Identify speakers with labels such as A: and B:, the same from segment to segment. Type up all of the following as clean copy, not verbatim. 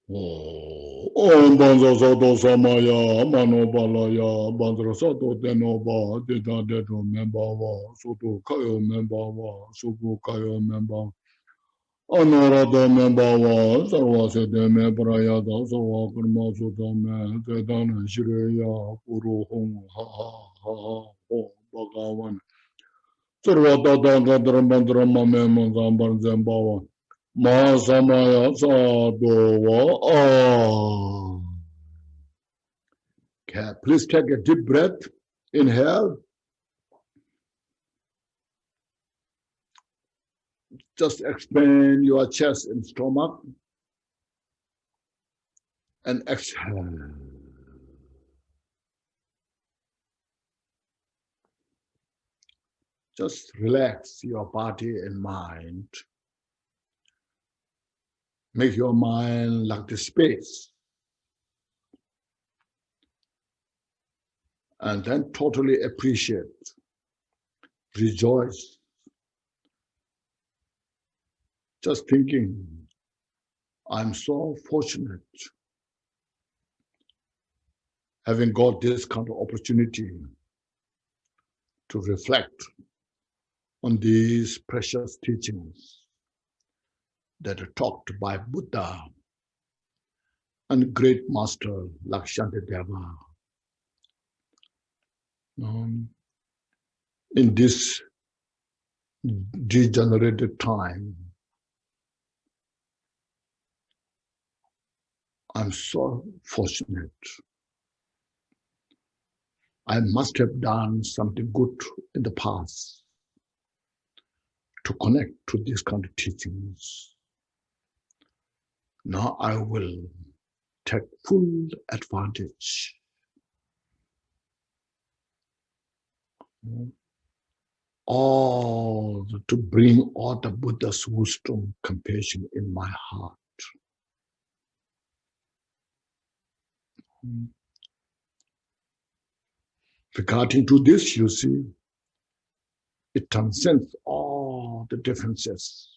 A: Om Banza Sato Samaya, Manobalaya, Bandra Sato Denova, Dita Deto Membawa, Soto Kayo Membawa, Suku Kayo Membawa, Anorado Membawa, Sarvasete Membrayada, Sawa Kurma Sutame, Tetan Shreya, Puru Hong, Ha Ha Ha Ha, Bhagavan, Sarvata Gadra Mandra Mame Manzambar Zembawa. Masamaya Sadova. Okay, please take a deep breath. Inhale. Just expand your chest and stomach. And exhale. Just relax your body and mind. Make your mind like the space. And then totally appreciate, rejoice. Just thinking, I'm so fortunate having got this kind of opportunity to reflect on these precious teachings that are taught by Buddha and great master like Shantideva. In this degenerated time, I'm so fortunate. I must have done something good in the past to connect to these kind of teachings. Now I will take full advantage. To bring all the Buddha's wisdom, compassion in my heart. Regarding to this, you see, it transcends all the differences.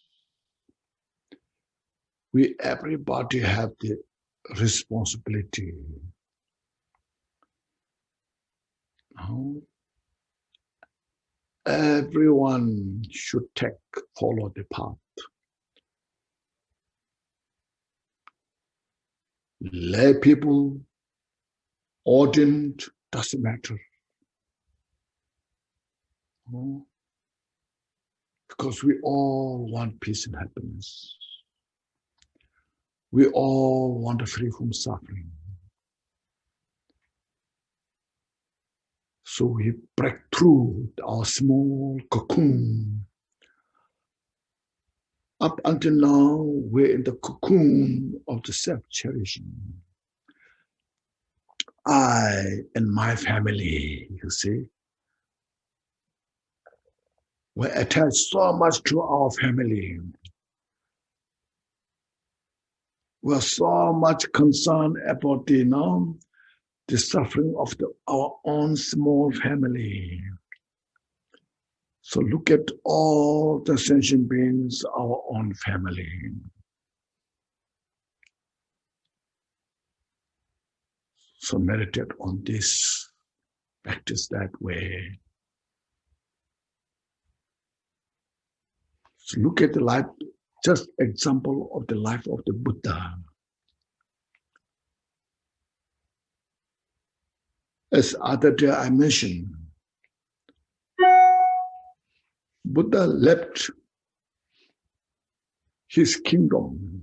A: We everybody have the responsibility. Everyone should follow the path. Lay people, ordained, doesn't matter. Because we all want peace and happiness. We all want to free from suffering. So we break through our small cocoon. Up until now, we're in the cocoon of the self-cherishing. I and my family, you see. We're attached so much to our family. We're so much concerned about the suffering of our own small family. So look at all the sentient beings, our own family. So meditate on this, practice that way. So look at the life, just example of the life of the Buddha. As other day I mentioned, Buddha left his kingdom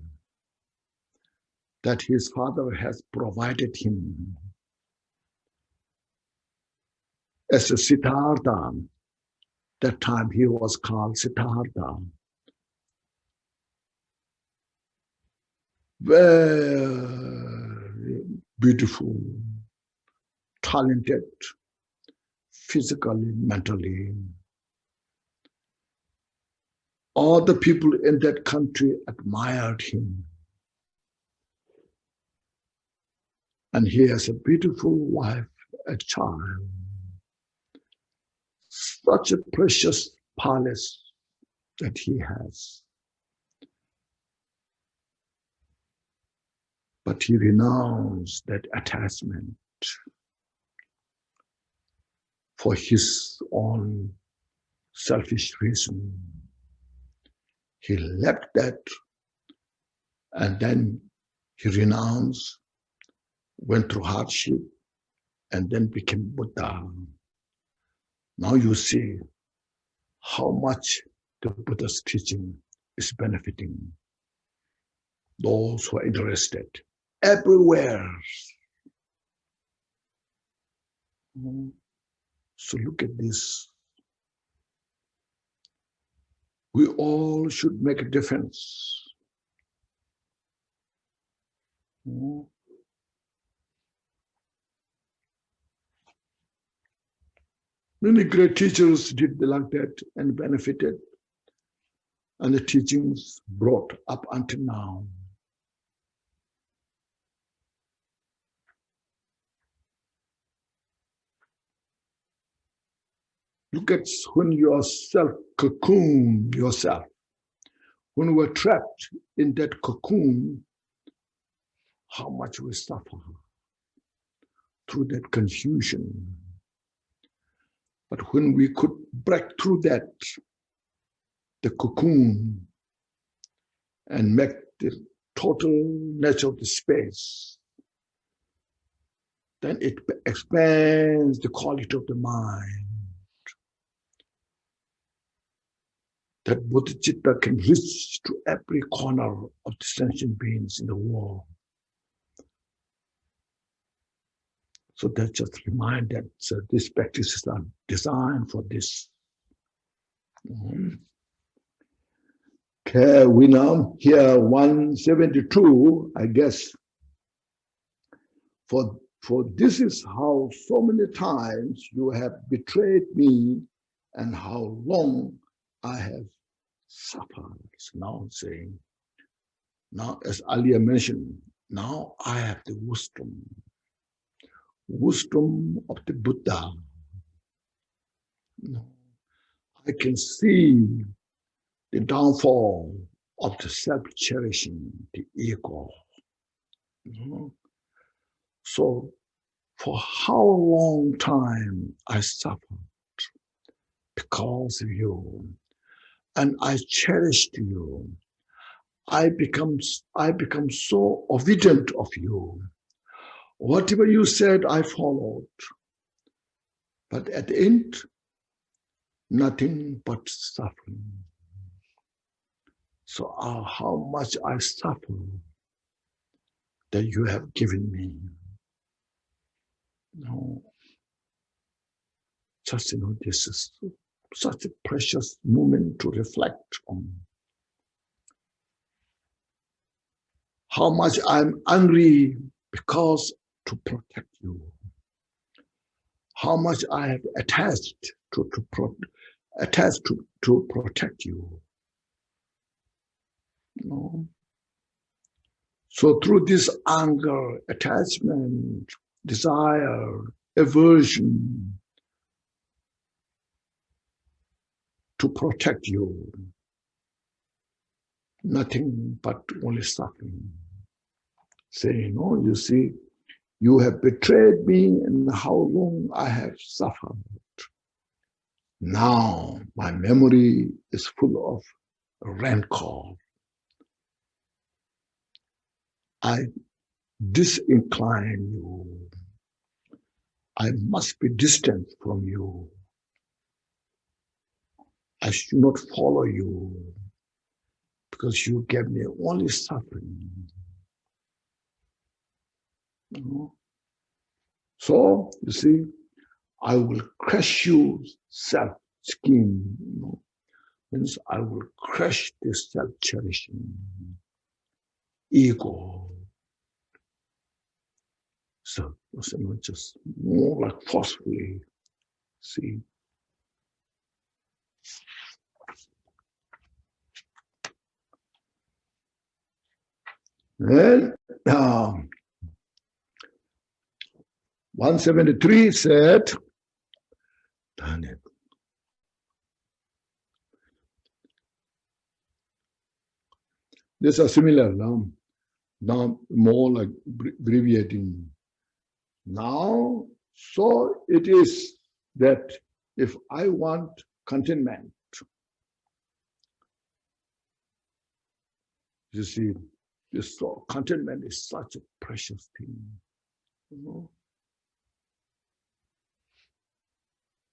A: that his father has provided him as a Siddhartha. That time he was called Siddhartha. Very beautiful, talented, physically, mentally. All the people in that country admired him. And he has a beautiful wife, a child. Such a precious palace that he has. but he renounced that attachment for his own selfish reason. He left that, and then he renounced, went through hardship, and then became Buddha. Now you see how much the Buddha's teaching is benefiting those who are interested everywhere. So look at this. We all should make a difference. Many great teachers did like that and benefited, and the teachings brought up until now. Look at when you are self-cocoon yourself. When we're trapped in that cocoon, how much we suffer through that confusion. But when we could break through that, the cocoon, and make the total nature of the space, then it expands the quality of the mind. That Bodhisattva can reach to every corner of the sentient beings in the world. So that just remind that these practices are designed for this. Okay, we now hear 172, I guess. For this is how so many times you have betrayed me and how long I have suffered. So now saying, now as earlier mentioned, now I have the wisdom of the Buddha. I can see the downfall of the self-cherishing, the ego. So for how long time I suffered because of you, and I cherished you. I become so obedient of you. Whatever you said, I followed. But at the end, nothing but suffering. So how much I suffer that you have given me. Just, this is such a precious moment to reflect on. How much I'm angry because to protect you. How much I have attached to protect you. So through this anger, attachment, desire, aversion, to protect you, nothing but only suffering. Saying, you see, you have betrayed me and how long I have suffered. Now my memory is full of rancor. I disincline you. I must be distant from you. I should not follow you because you gave me only suffering. So, you see, I will crush you self-skin. Means I will crush this self-cherishing ego. So, not just more like forcefully, see. Then, 173 said, these are similar. Now more like abbreviating. Now, so it is that if I want contentment, you see, this contentment is such a precious thing. You know?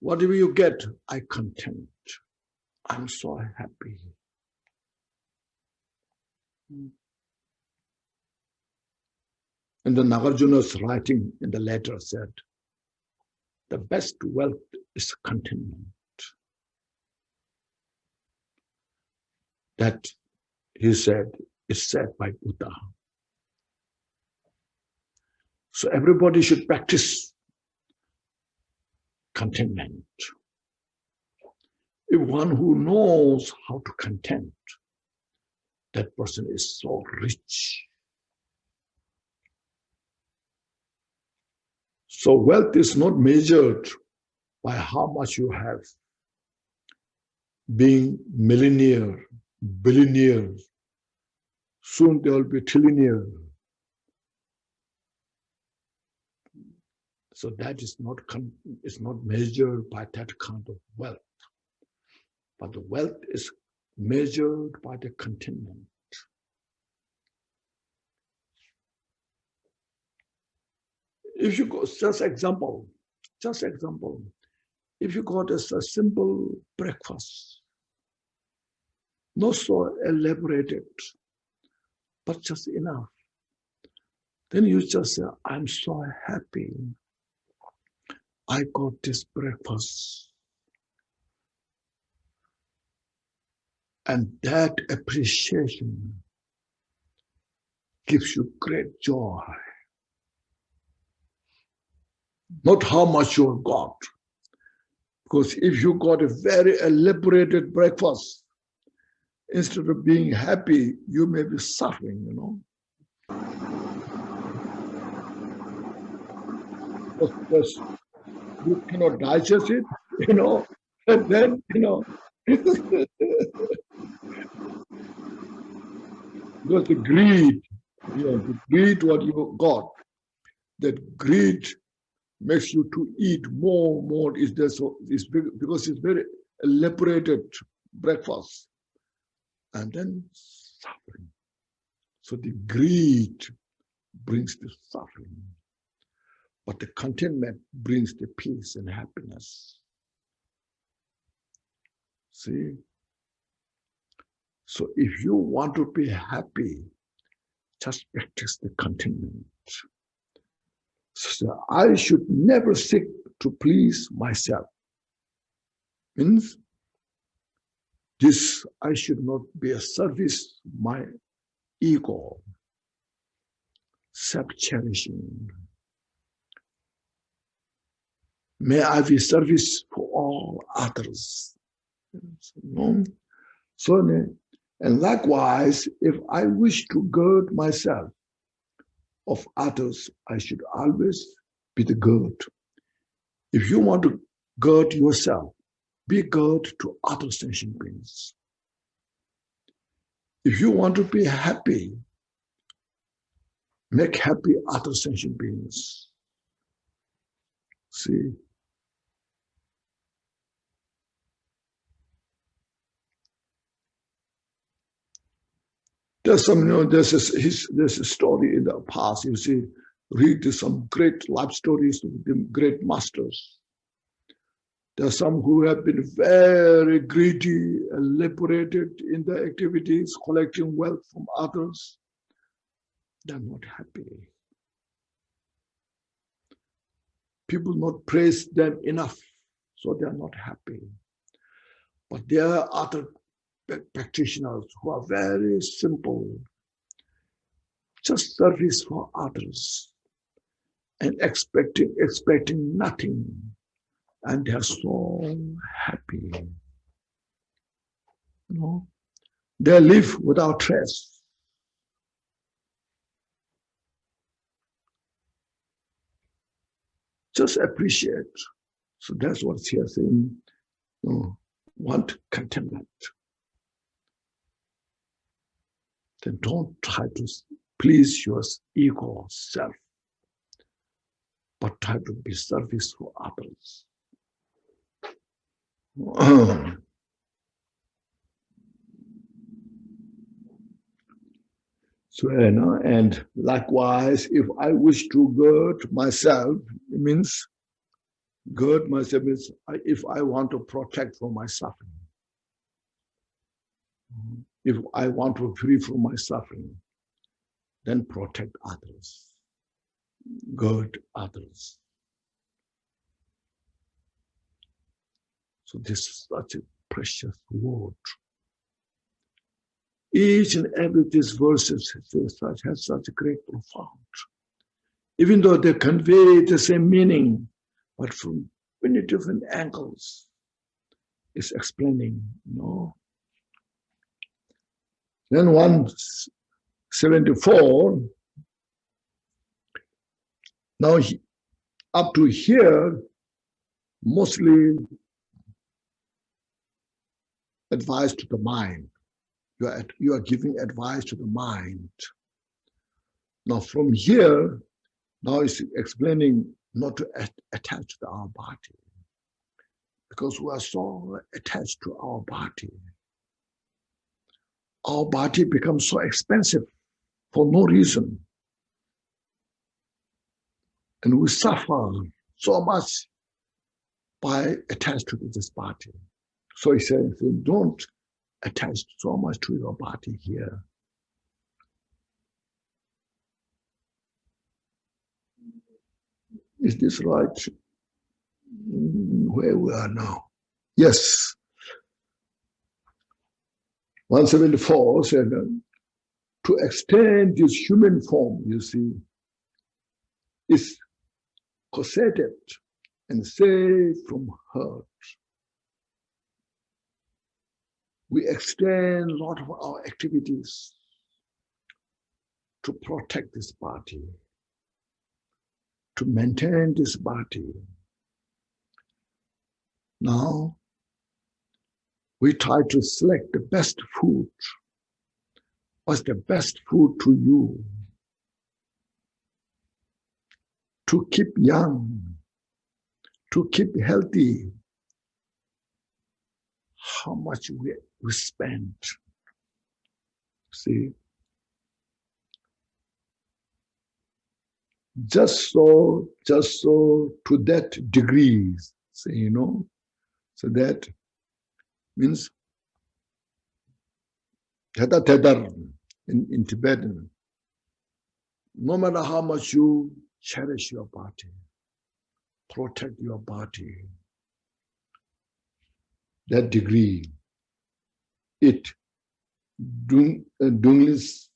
A: Whatever you get, I content. I'm so happy. And then Nagarjuna's writing in the letter said, the best wealth is contentment. That, he said, is said by Buddha. So everybody should practice contentment. If one who knows how to content, that person is so rich. So wealth is not measured by how much you have. Being millionaire, billionaire, soon there will be trillionaire. So that is not measured by that kind of wealth. But the wealth is measured by the contentment. If you go, just example, if you got a simple breakfast, not so elaborated, but just enough, then you just say, I'm so happy I got this breakfast. And that appreciation gives you great joy. Not how much you have got. Because if you got a very elaborated breakfast, instead of being happy, you may be suffering, you know. Because you cannot digest it, you know, and then, you know, because the greed, you know, the greed what you got, that greed makes you to eat more is there, so it's because it's very elaborated breakfast, and then suffering. So the greed brings the suffering, but the contentment brings the peace and happiness. See? So if you want to be happy, just practice the contentment. So I should never seek to please myself. Means this, I should not be a service my ego, self-cherishing. May I be service for all others. So, and likewise, if I wish to gird myself of others, I should always be the gird. If you want to gird yourself, be gird to other sentient beings. If you want to be happy, make happy other sentient beings. See? There's some, you know, there's a story in the past. You see, read some great life stories of the great masters. There are some who have been very greedy, elaborated in their activities, collecting wealth from others. They're not happy. People not praise them enough, so they're not happy. But there are other practitioners who are very simple, just service for others and expecting nothing, and they're so happy. You know, they live without stress. Just appreciate. So that's what's here saying. You know, want contentment. Then don't try to please your ego self, but try to be service for others. So, and likewise, if I wish to gird myself, it means gird myself means if I want to protect from my suffering. If I want to free from my suffering, then protect others, gird others. So this is such a precious word. Each and every of these verses has such a great profound. Even though they convey the same meaning, but from many different angles, it's explaining, Then 174, now up to here, mostly advice to the mind. You are giving advice to the mind. Now from here, now it's explaining not to attach to our body, because we are so attached to our body. Our body becomes so expensive for no reason. And we suffer so much by attached to this body. So he says, don't attach so much to your body here. Is this right? Where we are now? Yes. 174 said, to extend this human form, you see, is corseted and saved from hurt. We extend a lot of our activities to protect this body, to maintain this body. Now, we try to select the best food. What's the best food to you? To keep young, to keep healthy. How much we spend. See? Just so to that degree, see, so that means tedar in Tibetan. No matter how much you cherish your body, protect your body, that degree, it dwindles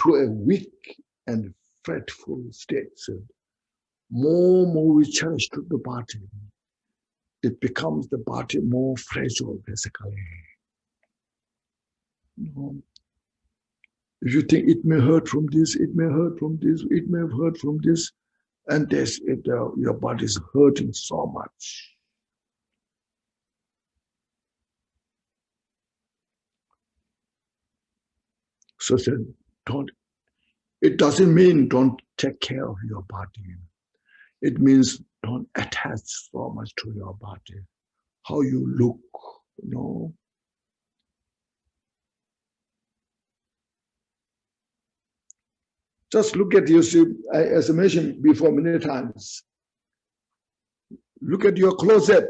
A: to a weak and fretful state. So more we cherish to the body, it becomes the body more fragile, basically. If you think it may hurt from this, it may hurt from this, it may have hurt from this, and your body is hurting so much. So it doesn't mean don't take care of your body. It means don't attach so much to your body. How you look, Just look at, you see, as I mentioned before many times, look at your closet.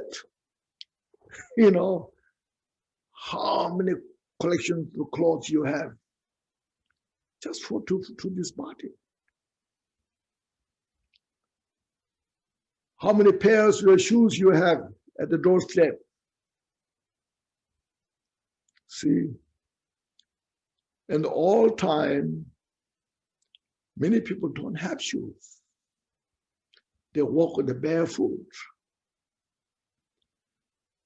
A: How many collections of clothes you have just to this body. How many pairs of shoes you have at the doorstep. See, and all time, many people don't have shoes. They walk with the barefoot.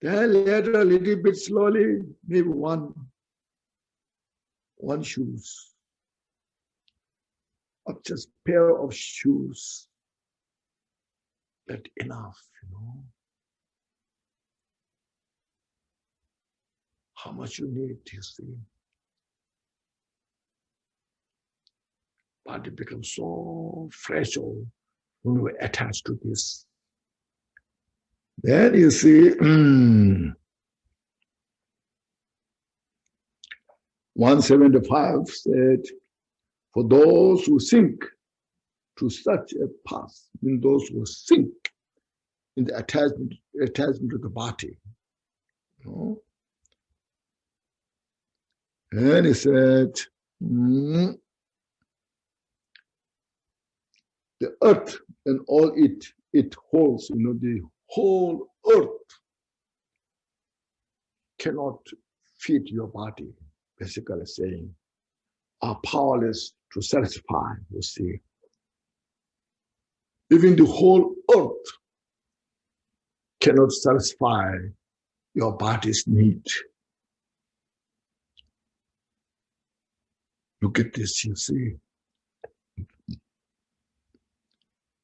A: Then later, a little bit slowly, maybe one shoes, or just pair of shoes. That's enough, how much you need, you see. Body becomes so fragile when we attach to this. Then you see, 175 said, for those who sink to such a path, in those who sink in the attachment to the body. You know? And he said, the earth and all it holds, the whole earth cannot feed your body, basically saying, are powerless to satisfy, you see. Even the whole earth cannot satisfy your body's need. Look at this, you see.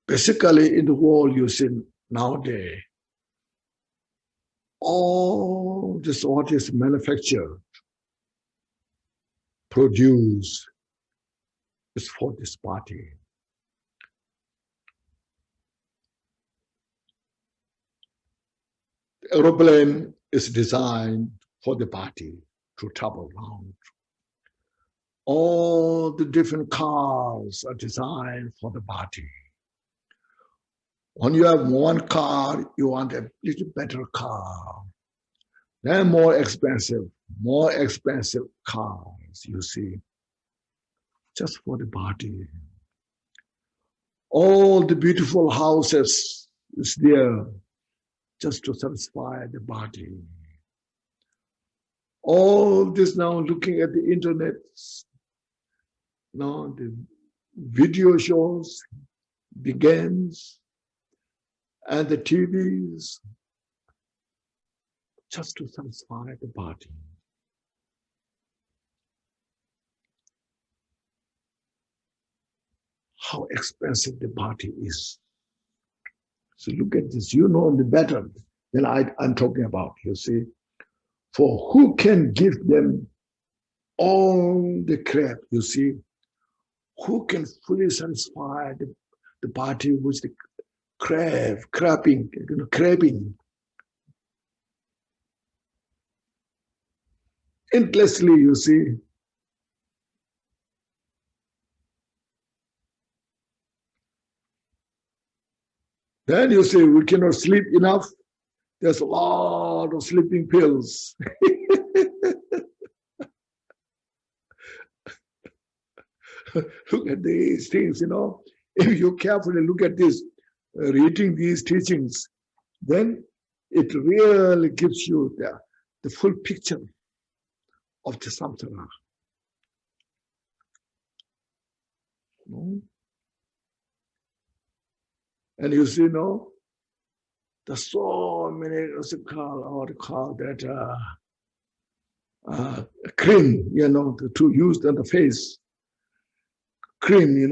A: Basically, in the world you see nowadays, all this what is manufactured, produced, is for this body. The aeroplane is designed for the body to travel around. All the different cars are designed for the body. When you have one car, you want a little better car. Then more expensive cars, you see, just for the body. All the beautiful houses is there just to satisfy the body. All this now, looking at the internet, now the video shows, the games, and the TVs, just to satisfy the body. How expensive the body is. So look at this, you know the better than I'm talking about, you see. For who can give them all the crap, you see? Who can fully satisfy the body with the craving. Endlessly, you see. Then you say we cannot sleep enough. There's a lot of sleeping pills. Look at these things, If you carefully look at this, reading these teachings, then it really gives you the full picture of the samsara. And you see, there's so many, call that cream, to use on the face. Cream,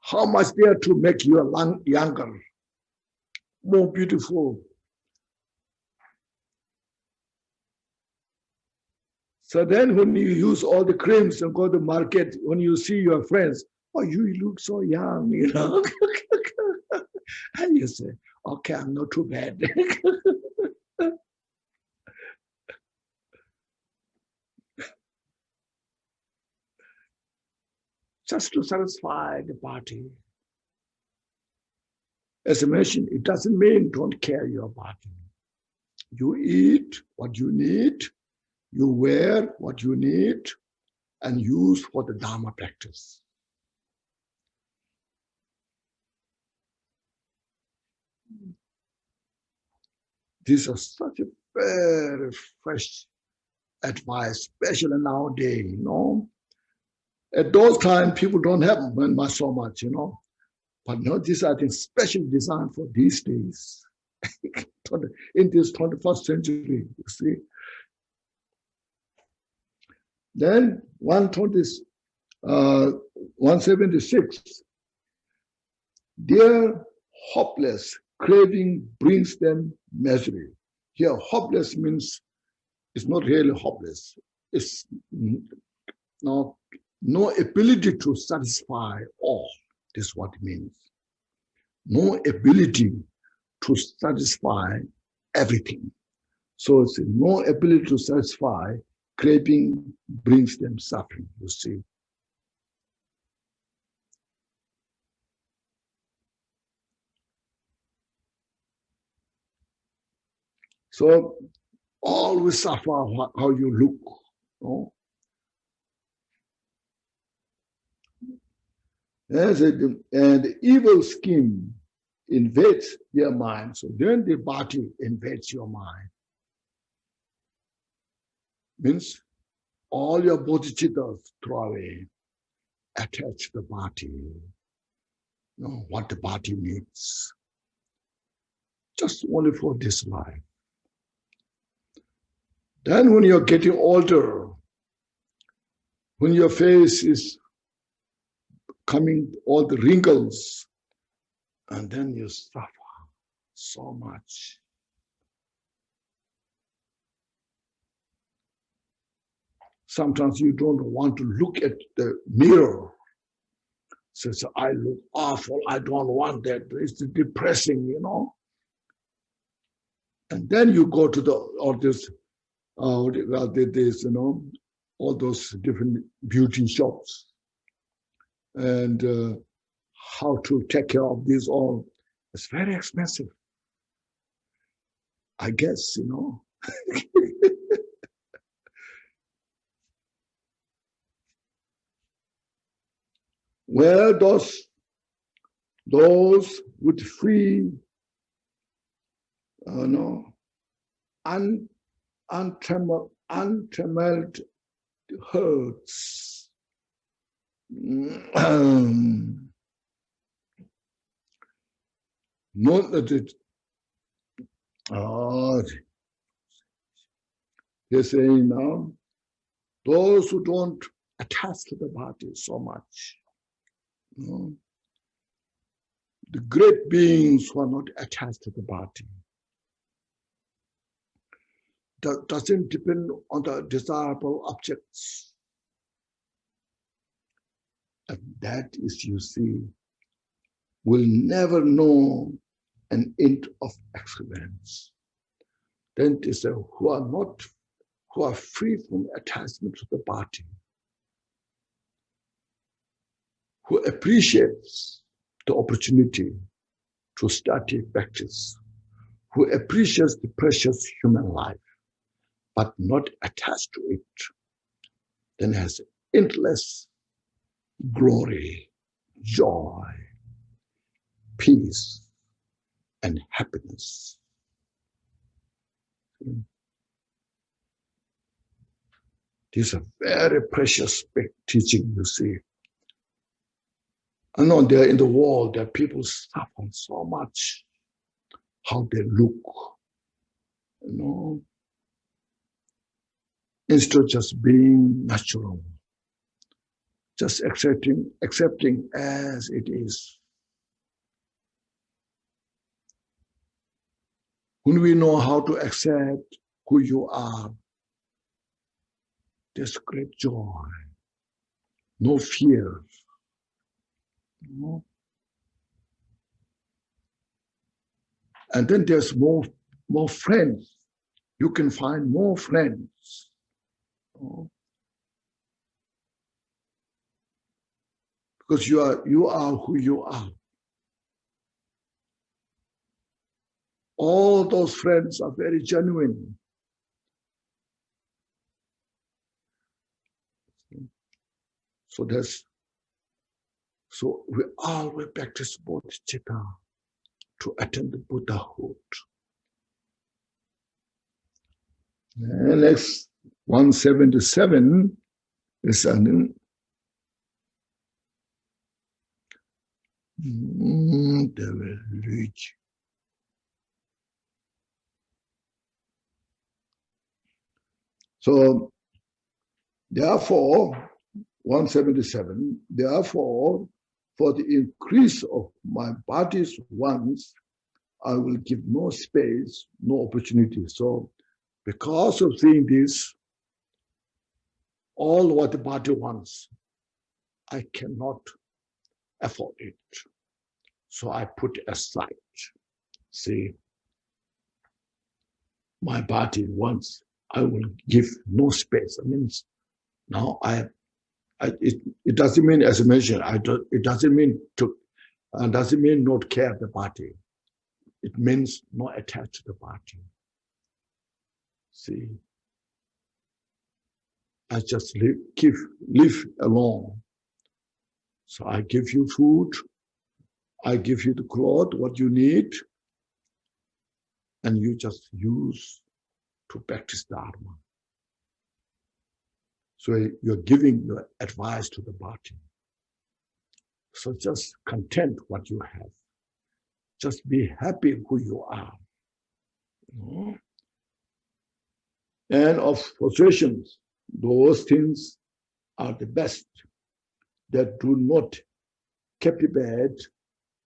A: how much there to make you younger, more beautiful. So then when you use all the creams and go to the market, when you see your friends, oh, you look so young, And you say, okay, I'm not too bad. Just to satisfy the body. As I mentioned, it doesn't mean don't care your body. You eat what you need, you wear what you need, and use for the Dharma practice. This is such a very fresh advice, especially nowadays, At those times, people don't have so much, But this, I think, specially designed for these days, in this 21st century, you see. Then 176, their hopeless craving brings them misery. Here, hopeless means It's not really hopeless. It's no ability to satisfy all. This is what it means. No ability to satisfy everything. So it's no ability to satisfy, craving brings them suffering, you see. So always suffer how you look. No? And the evil scheme invades their mind. So then the body invades your mind. Means all your bodhicittas throw away, attach the body, what the body needs. Just only for this life. Then when you're getting older, when your face is coming, all the wrinkles, and then you suffer so much. Sometimes you don't want to look at the mirror. So I look awful, I don't want that. It's depressing, And then you go to all those different beauty shops. And how to take care of these all. It's very expensive. I guess, Where those with free, untrammeled hearts, not that it. They're saying now, those who don't attach to the body so much, the great beings who are not attached to the body, that doesn't depend on the desirable objects. And that is, you see, will never know an end of excellence. Then it is who are free from attachment to the body, who appreciates the opportunity to study practice, who appreciates the precious human life, but not attached to it, then has endless glory, joy, peace, and happiness. This is a very precious teaching, you see. I know there in the world that people suffer so much, how they look, instead of just being natural, just accepting as it is. When we know how to accept who you are, there's great joy, no fear. And then there's more friends. You can find more friends. Because you are who you are. All those friends are very genuine. So we always practice bodhicitta to attain the Buddhahood. And next 177 is an So therefore, 177, therefore, for the increase of my body's wants, I will give no space, no opportunity. So Because of seeing this, all what the body wants, I cannot afford it. So I put aside. See, my body wants, I will give no space. It means now it doesn't mean, as I mentioned, it doesn't mean doesn't mean not care the body. It means not attach to the body. See, I just live alone. So I give you food, I give you the cloth, what you need, and you just use to practice Dharma. So you're giving your advice to the body. So just content what you have. Just be happy who you are. And of possessions, those things are the best that do not captivate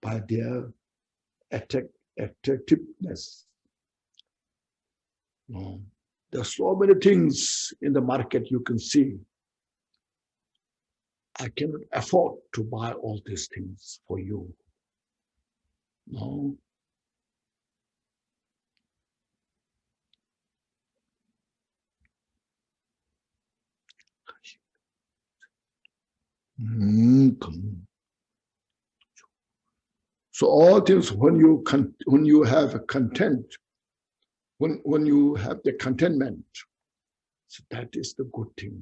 A: by their attractiveness. There are so many things in the market you can see. I cannot afford to buy all these things for you. No. So all things, when you have a content, when you have the contentment, so that is the good thing.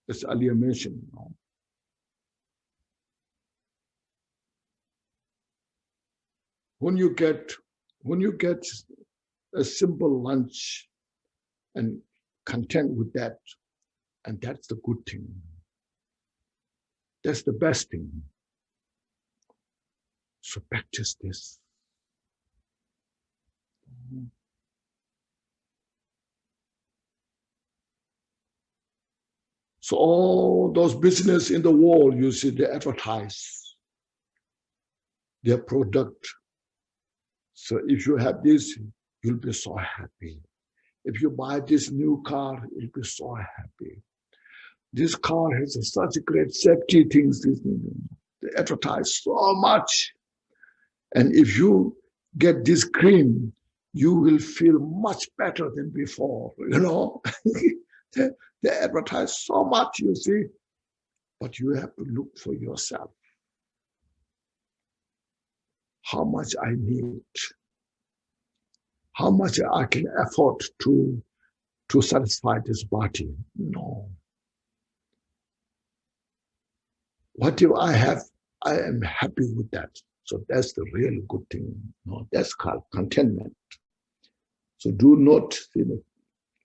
A: As earlier mentioned. When you get a simple lunch and content with that, and that's the good thing. That's the best thing. So practice this. So all those business in the world, you see, they advertise their product. So if you have this, you'll be so happy. If you buy this new car, you'll be so happy. This car has such great safety things. They advertise so much. And if you get this cream, you will feel much better than before, They advertise so much, you see. But you have to look for yourself. How much I need. How much I can afford to satisfy this body. No. What do I have? I am happy with that. So that's the real good thing. That's called contentment. So do not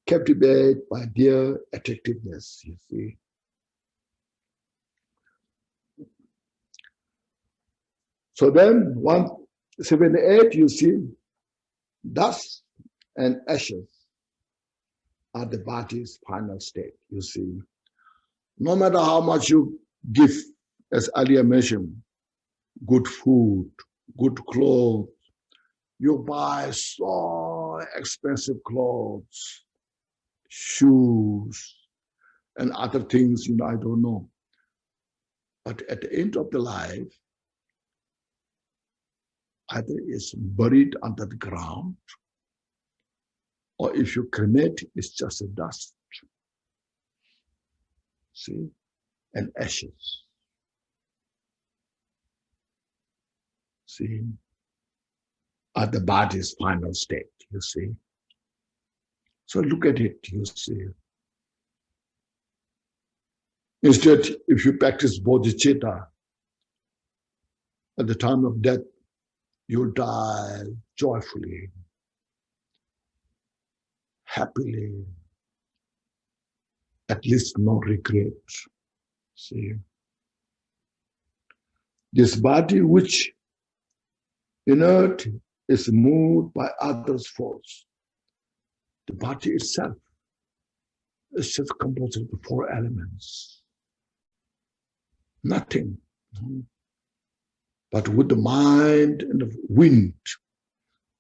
A: captivate by their attractiveness, you see. So then 178, you see, dust and ashes are the body's final state, you see. No matter how much you give, as earlier mentioned, good food, good clothes, you buy so expensive clothes, shoes, and other things, I don't know. But at the end of the life, either it's buried under the ground, or if you cremate, it's just a dust. See? And ashes. See? At the body's final state, you see. So look at it, you see. Instead, if you practice bodhicitta, at the time of death, you'll die joyfully, happily, at least no regret. See? This body which inert is moved by others' force. The body itself is just composed of the 4 elements. Nothing. But with the mind and the wind,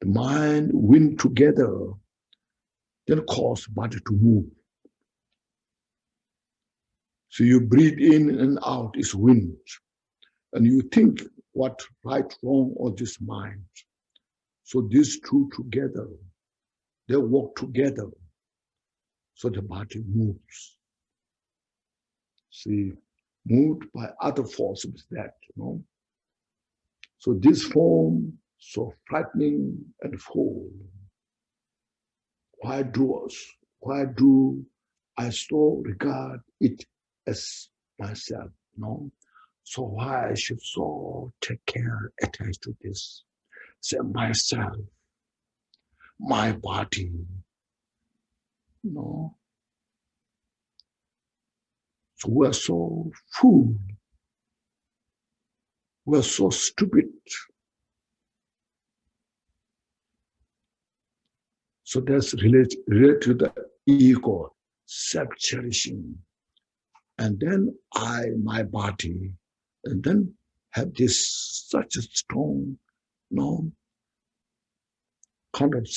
A: the mind, wind together, then cause body to move. So you breathe in and out is wind. And you think what right, wrong, or this mind. So these two together, they work together. So the body moves. See, moved by other forces that, So this form, so frightening and full. Why do I so regard it as myself? No. So why I should so take care, attach to this? Say myself, my body. No. So we're so fool. We're so stupid. So that's related to the ego, self-cherishing. And then I, my body, and then have this such a strong, kind of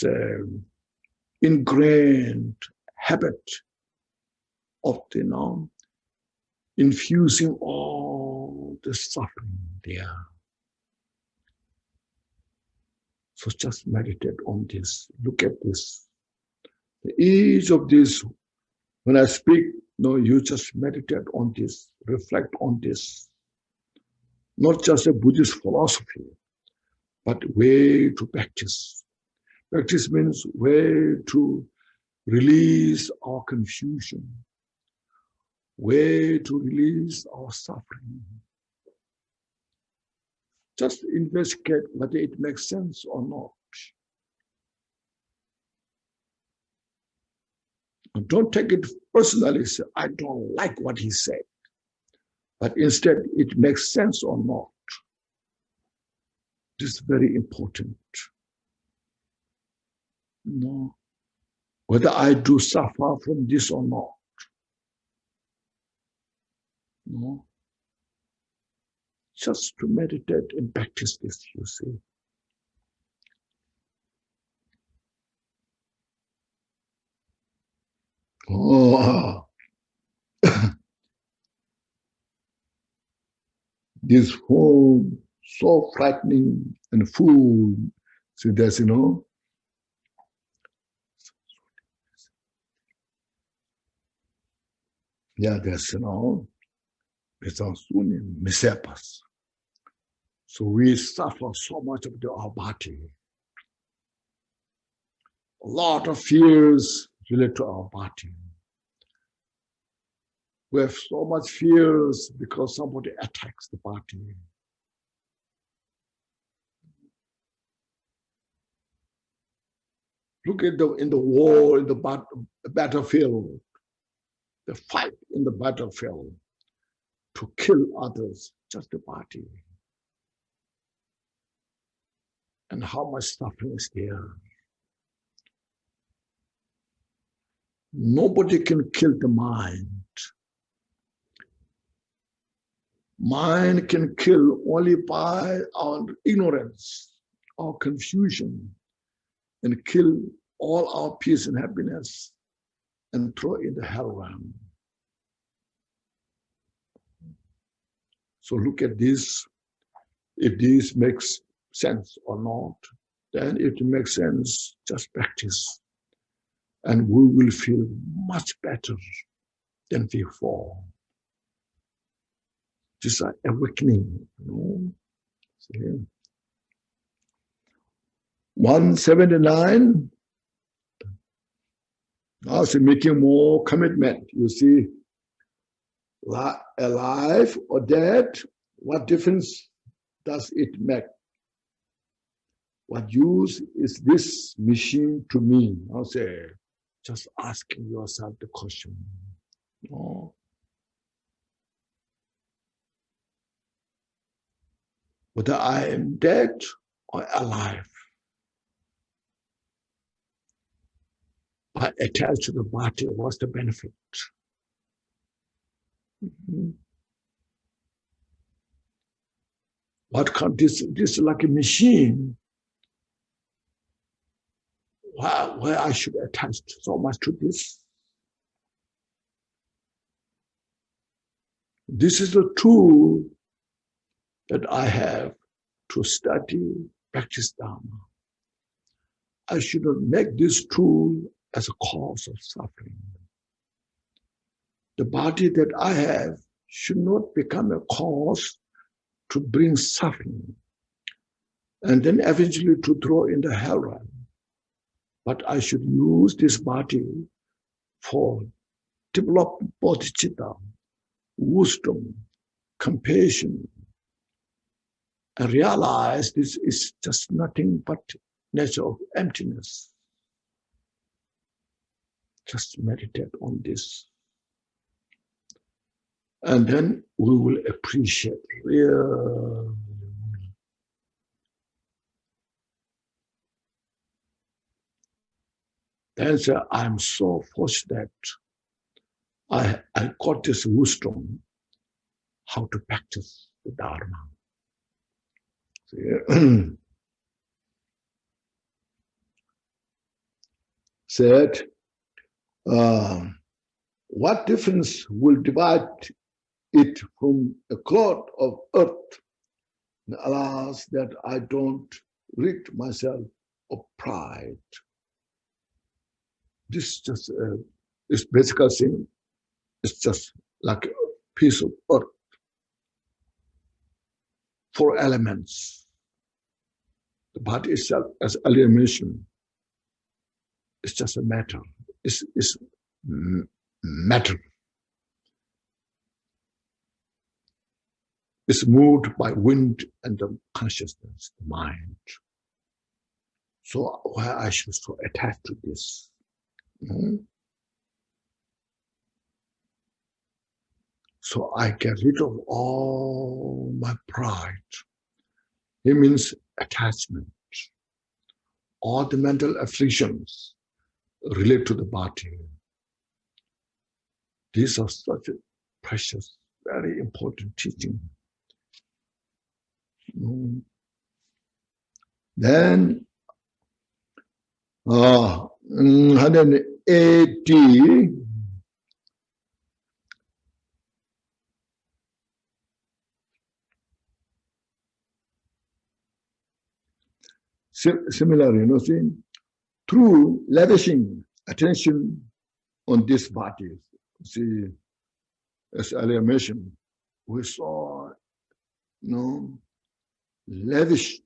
A: ingrained habit of infusing all the suffering there. So just meditate on this. Look at this. Each of these, when I speak, you just meditate on this, reflect on this. Not just a Buddhist philosophy, but way to practice. Practice means way to release our confusion, way to release our suffering. Just investigate whether it makes sense or not. And don't take it personally. Say, I don't like what he said. But instead, it makes sense or not. This is very important. Whether I do suffer from this or not. Just to meditate and practice this, you see. This form, so frightening and full. See, there's, there's, misepas. So we suffer so much of our body. A lot of fears relate to our body. We have so much fears because somebody attacks the body. Look at in the war, in the battlefield, the fight in the battlefield to kill others, just the body. And how much suffering is there. Nobody can kill the mind. Mind can kill only by our ignorance, our confusion, and kill all our peace and happiness and throw in the hell realm. So look at this. If this makes sense or not, then if it makes sense, just practice. And we will feel much better than before. Just like awakening, See? 179. Now it's making more commitment. You see, alive or dead, what difference does it make? What use is this machine to me? I'll say, just asking yourself the question. Whether I am dead or alive. I attach to the body, what's the benefit? What can this is like a machine. why I should attach so much to this. This is the tool that I have to study, practice Dharma. I should not make this tool as a cause of suffering. The body that I have should not become a cause to bring suffering and then eventually to throw in the hell realm. But I should use this body for developing bodhicitta, wisdom, compassion, and realize this is just nothing but nature of emptiness. Just meditate on this. And then we will appreciate real. Then say, I'm so fortunate I got this wisdom how to practice the Dharma. Said, what difference will divide it from a clod of earth? And alas, that I don't rid myself of pride. This just is basically thing. It's just like a piece of earth. 4 elements. The body itself, as earlier mentioned, it's just a matter. It's matter. It's moved by wind and the consciousness, the mind. So why I should so attach to this? So I get rid of all my pride. It means attachment. All the mental afflictions relate to the body. These are such a precious, very important teaching. Then 180. Similarly, see, through lavishing attention on this body, see, as earlier mentioned, we saw, lavish.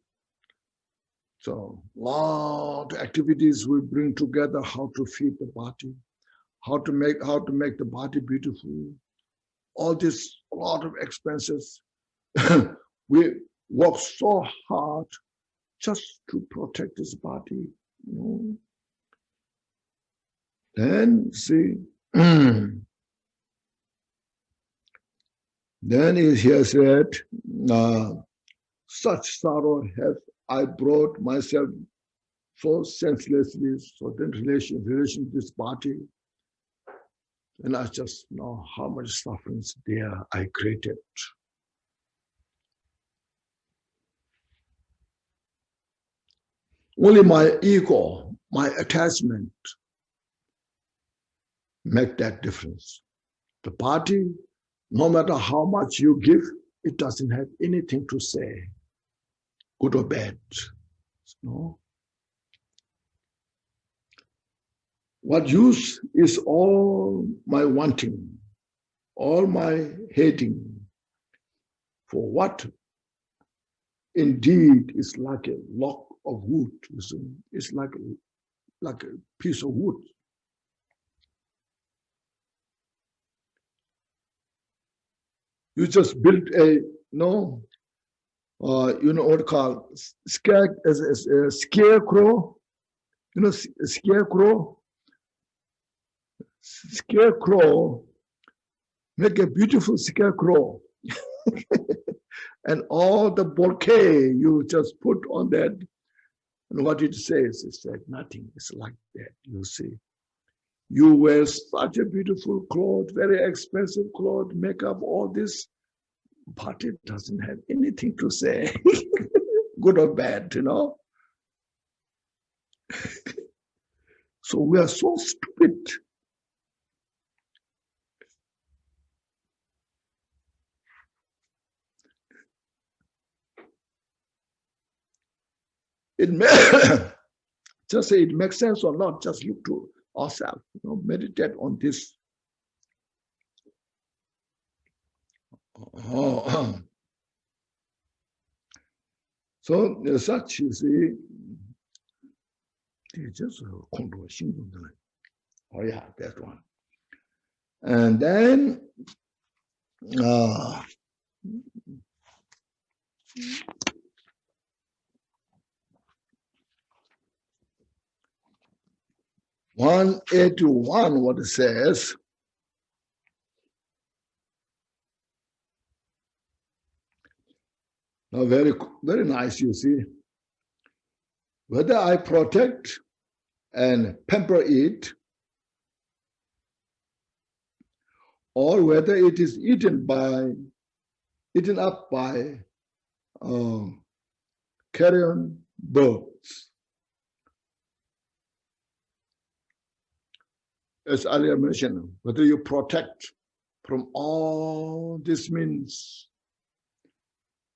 A: So, lot of activities we bring together, how to feed the body, how to make the body beautiful. All this, a lot of expenses. We work so hard just to protect this body. Then see, then he here said, such sorrow have I brought myself so senselessly, so then relation to this body. And I just know how much suffering there I created. Only my ego, my attachment, make that difference. The body, no matter how much you give, it doesn't have anything to say, good or bad. No. What use is all my wanting, all my hating, for what indeed is like a log of wood. It's like a piece of wood. You just build a what called a scarecrow. A scarecrow. Make a beautiful scarecrow, and all the bouquet you just put on that. And what it says, it's like nothing. It's like that. You see, you wear such a beautiful cloth, very expensive cloth, makeup, all this, but it doesn't have anything to say, good or bad, So we are so stupid. It may just say it makes sense or not, just look to ourselves, meditate on this. So such, you see, just oh yeah, that one. And then (181), what it says, now very, very nice, you see. Whether I protect and pamper it, or whether it is eaten up by carrion birds. As earlier mentioned, whether you protect from all this means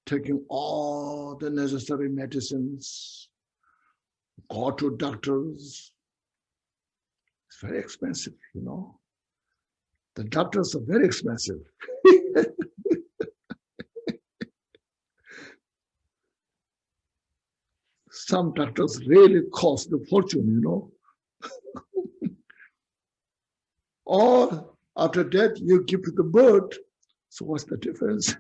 A: taking all the necessary medicines, go to doctors. It's very expensive, The doctors are very expensive. Some doctors really cost a fortune, Or after that, you give to the bird. So what's the difference?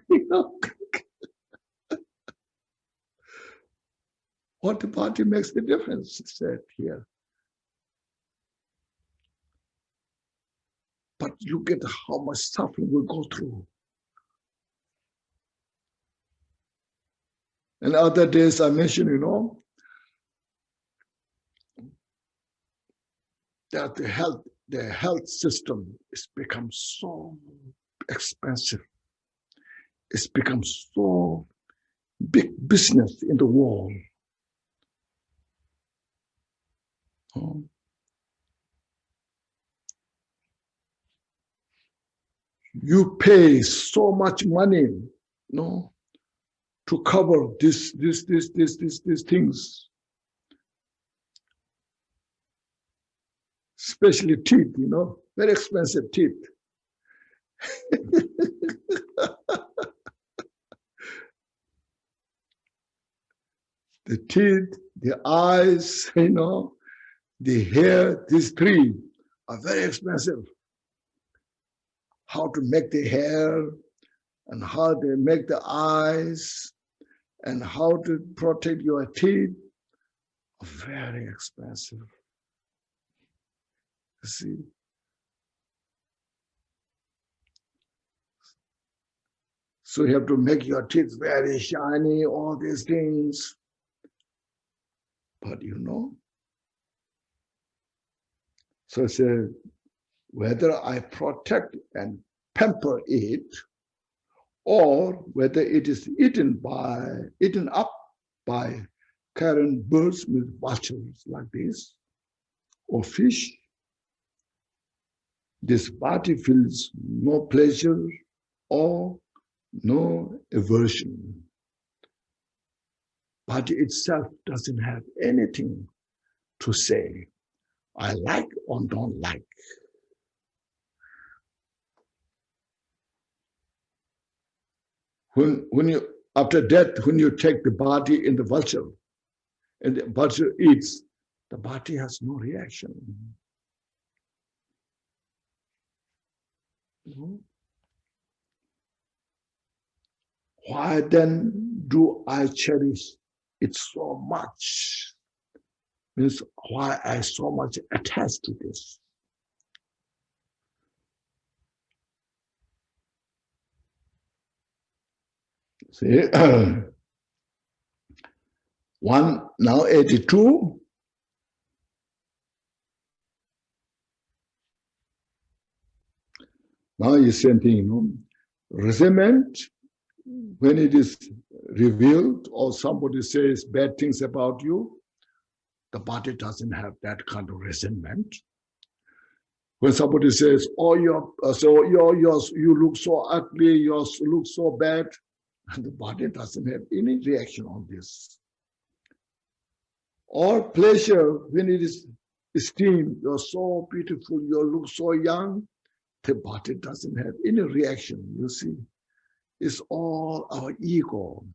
A: What party makes the difference? It said here. But look at how much suffering we go through. And other days I mentioned, that the health system has become so expensive. It's become so big business in the world. You pay so much money, to cover these things. Especially teeth, very expensive teeth. The teeth, the eyes, the hair, these three are very expensive. How to make the hair, and how to make the eyes, and how to protect your teeth are very expensive. You see? So you have to make your teeth very shiny, all these things. But so it's whether I protect and pamper it, or whether it is eaten up by carrion birds with vultures like this, or fish, this body feels no pleasure or no aversion. Body itself doesn't have anything to say, I like or don't like. When you, after death, when you take the body in the vulture, and the vulture eats, the body has no reaction. Why then do I cherish it so much? Means why I so much attached to this. See, now 82. Now you same thing, resentment, when it is revealed or somebody says bad things about you, the body doesn't have that kind of resentment. When somebody says, "Oh, you look so ugly, you look so bad," and the body doesn't have any reaction on this. Or pleasure, when it is esteemed, "You're so beautiful, you look so young," the body doesn't have any reaction. You see, it's all our ego,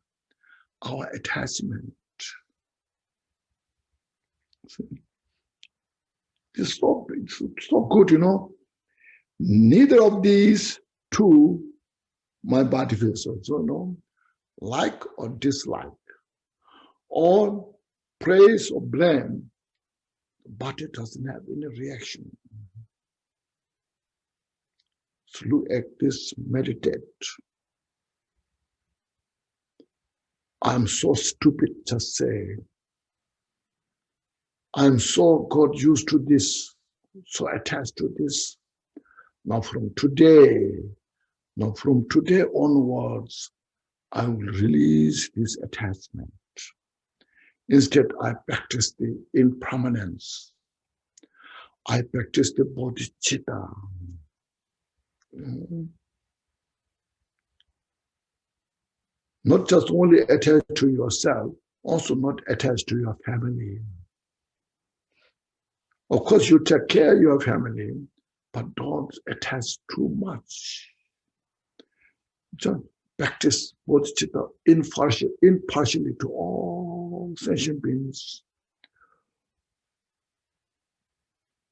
A: our attachment. It's so good, Neither of these two, my body feels so, like or dislike, or praise or blame, the body doesn't have any reaction. So look at this, meditate. I'm so stupid, just say. I'm so got used to this, so attached to this. Now from today onwards, I will release this attachment. Instead, I practice the impermanence. I practice the bodhicitta. Not just only attached to yourself, also not attached to your family. Of course, you take care of your family, but don't attach too much. Just practice bodhicitta impartially to all sentient beings.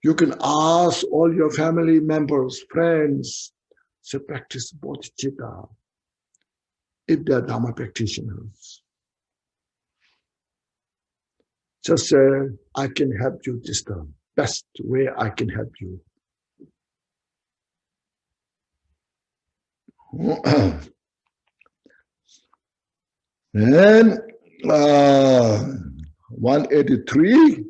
A: You can ask all your family members, friends, to practice bodhicitta if they're Dhamma practitioners. Just say, I can help you. This is the best way I can help you. And 183.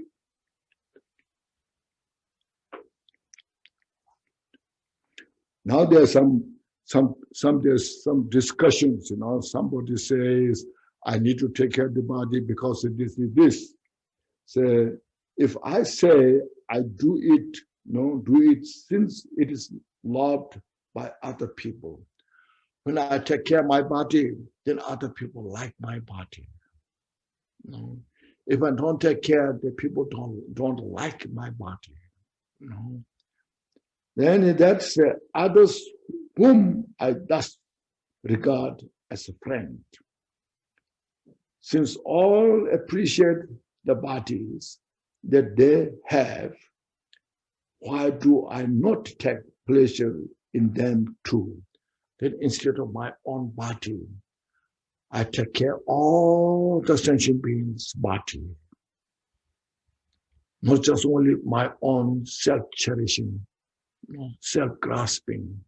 A: Now there's there's some discussions. Somebody says, I need to take care of the body because of this is this. So if I say I do it, do it since it is loved by other people. When I take care of my body, then other people like my body. If I don't take care, the people don't like my body. Then that's others whom I thus regard as a friend. Since all appreciate the bodies that they have, why do I not take pleasure in them too? Then instead of my own body, I take care of all the sentient beings' body. Not just only my own self-cherishing, self-grasping.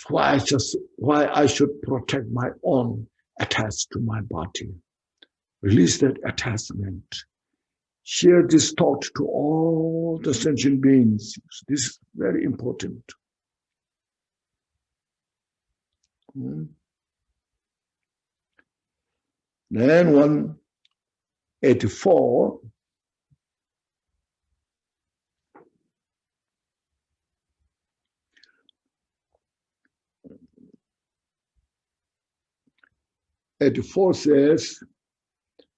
A: Why I should protect my own attached to my body. Release that attachment. Share this thought to all the sentient beings. This is very important. Then 184. Says,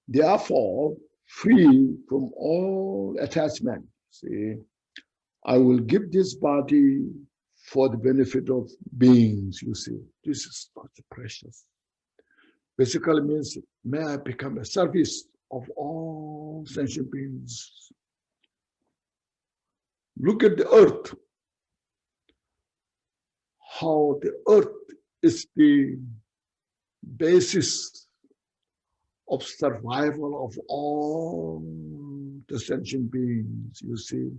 A: therefore, free from all attachment. See, I will give this body for the benefit of beings, you see. This is such precious. Basically means, may I become a service of all sentient beings. Look at the earth. How the earth is the basis of survival of all the sentient beings, you see.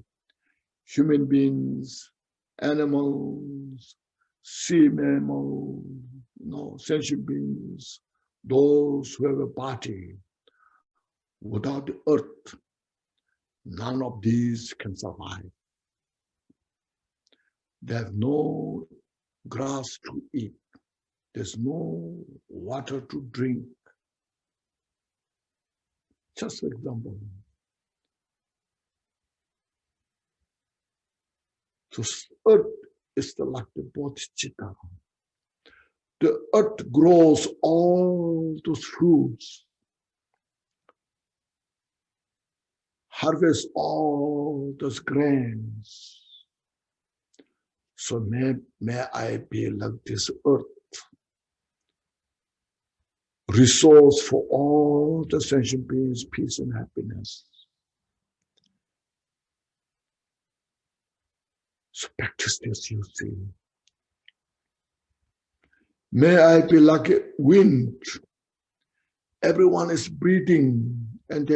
A: Human beings, animals, sea mammals, sentient beings, those who have a body. Without the earth, none of these can survive. They have no grass to eat. there's no water to drink. Just for example, this earth is like the Bodhisattva. The earth grows all those fruits, harvests all those grains. So may I be like this earth, resource for all the sentient beings, peace and happiness. So practice this, you see. May I be like a wind. Everyone is breathing and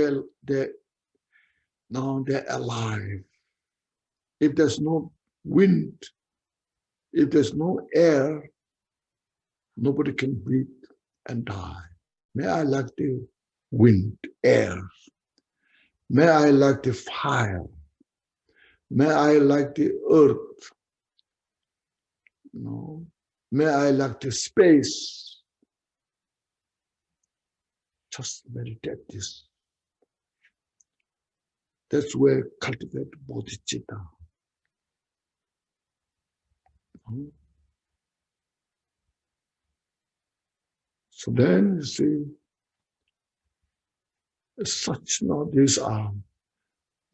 A: now they're alive. If there's no wind, if there's no air, nobody can breathe and die. May I like the wind, air. May I like the fire. May I like the earth. No. May I like the space. Just meditate this. That's where cultivate bodhicitta. So then you see, such now these are.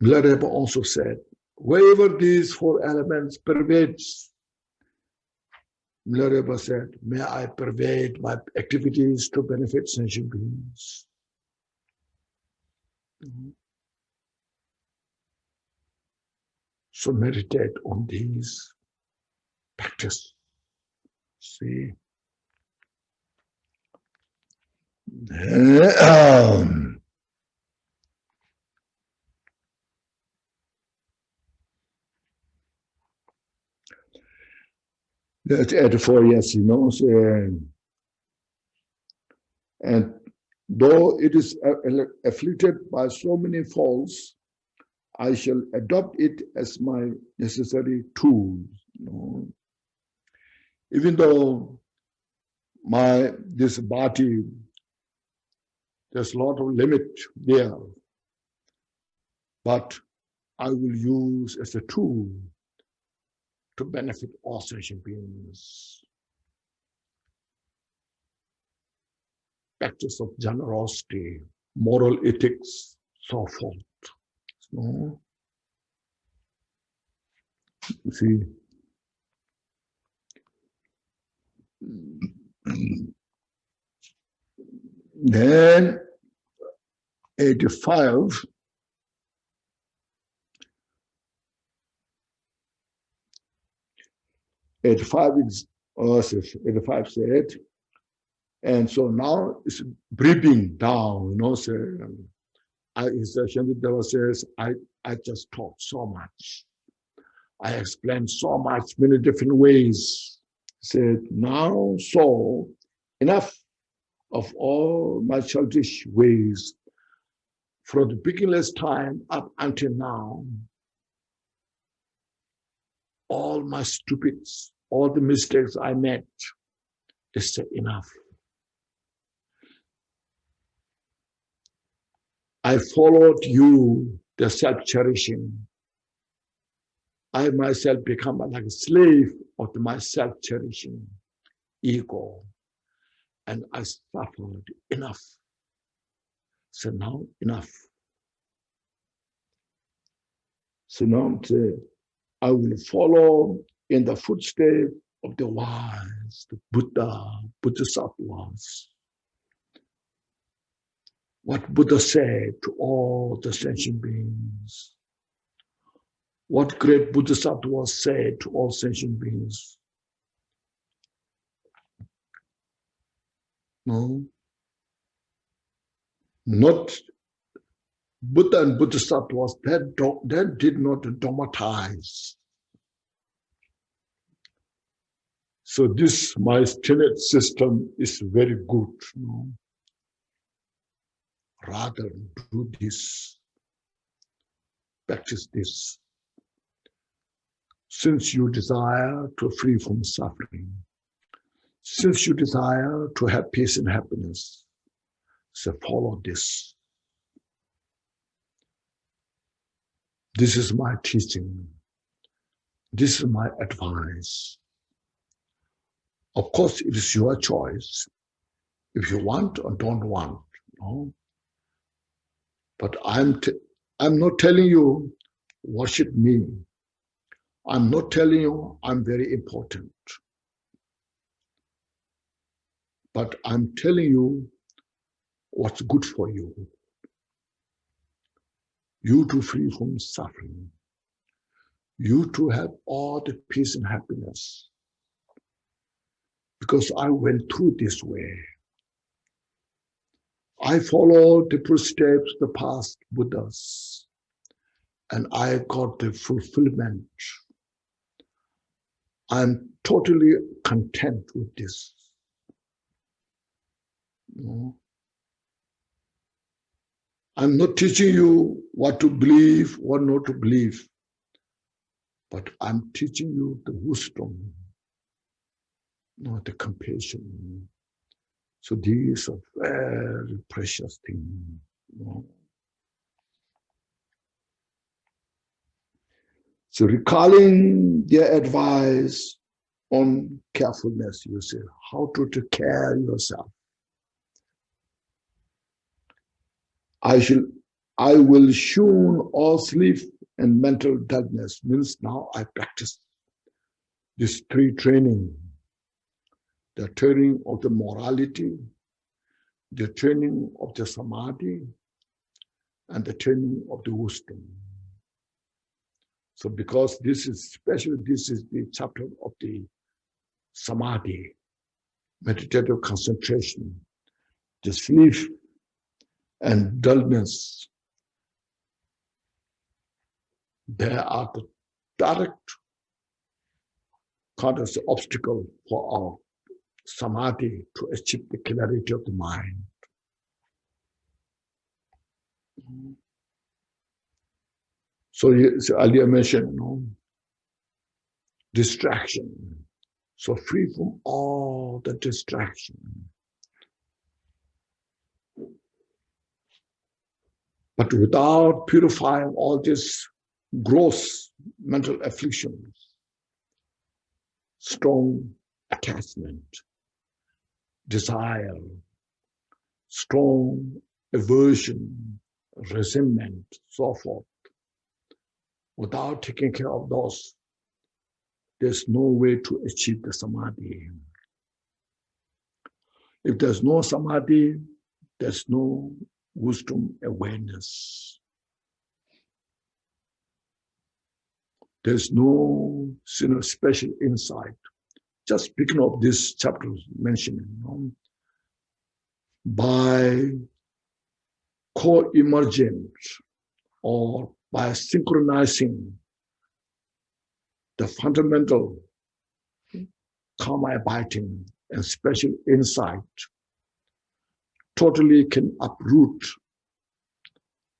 A: Milarepa also said, wherever these four elements pervades, Milarepa said, may I pervade my activities to benefit sentient beings. So meditate on these, practice. See. That's at 4 years, and though it is afflicted by so many faults, I shall adopt it as my necessary tool. Even though this body, there's a lot of limit there, but I will use as a tool to benefit all sentient beings. Practice of generosity, moral ethics, so forth. So, you see, then 85. 85 said, and so now it's breathing down, so Shantideva says, I just talked so much. I explained so much, many different ways. He said, now, so enough of all my childish ways from the beginningless time up until now. All my stupids, all the mistakes I made, is enough. I followed you, the self-cherishing. I myself become like a slave of my self-cherishing ego. And I suffered enough. So now, enough. So now I will follow in the footsteps of the wise, the Buddha, Bodhisattvas. What Buddha said to all the sentient beings. What great Bodhisattva said to all sentient beings. No. Not Buddha and Bodhisattvas that did not dogmatize. So this, my tenet system is very good. Rather do this, practice this. Since you desire to free from suffering, Since you desire to have peace and happiness, so follow this. This is my teaching. This is my advice. Of course, it is your choice if you want or don't want. No? But I'm not telling you worship me. I'm not telling you I'm very important. But I'm telling you what's good for you. You to free from suffering. You to have all the peace and happiness. Because I went through this way. I followed the footsteps of the past Buddhas, and I got the fulfillment. I'm totally content with this. No? I'm not teaching you what to believe, what not to believe, but I'm teaching you the wisdom, not the compassion. So these are very precious things. No? So recalling their advice on carefulness, you say, how to take care of yourself. I will shun all sleep and mental dullness. Means now I practice this three training. The training of the morality, the training of the samadhi, and the training of the wisdom. So because this is the chapter of the samadhi, meditative concentration, the sleep and dullness, they are the direct cause obstacle for our samadhi to achieve the clarity of the mind. So earlier mentioned, distraction. So free from all the distraction. But without purifying all these gross mental afflictions, strong attachment, desire, strong aversion, resentment, so forth. Without taking care of those, there's no way to achieve the samadhi. If there's no samadhi, there's no wisdom awareness. There's no special insight. Just picking up this chapter mentioning, by co-emergent or by synchronizing the fundamental karma abiding and special insight, totally can uproot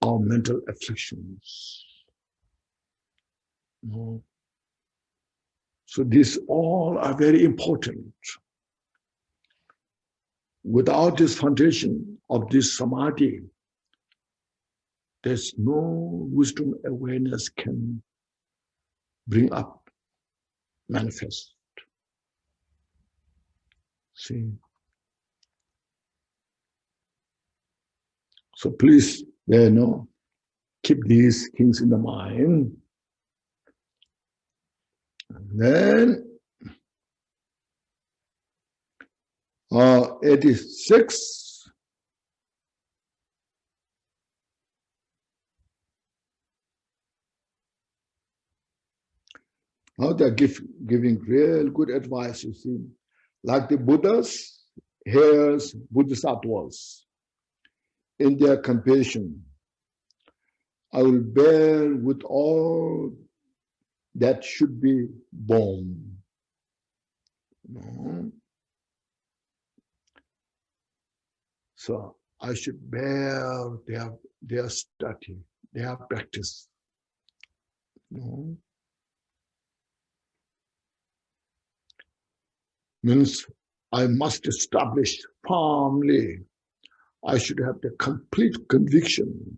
A: our mental afflictions. So these all are very important. Without this foundation of this samadhi, there's no wisdom awareness can bring up, manifest. See? So please, keep these things in the mind. And then 86. Now they're giving real good advice, you see. Like the Buddhas, here's Bodhisattvas. In their compassion, I will bear with all that should be borne. So I should bear their study, their practice. Means I must establish firmly. I should have the complete conviction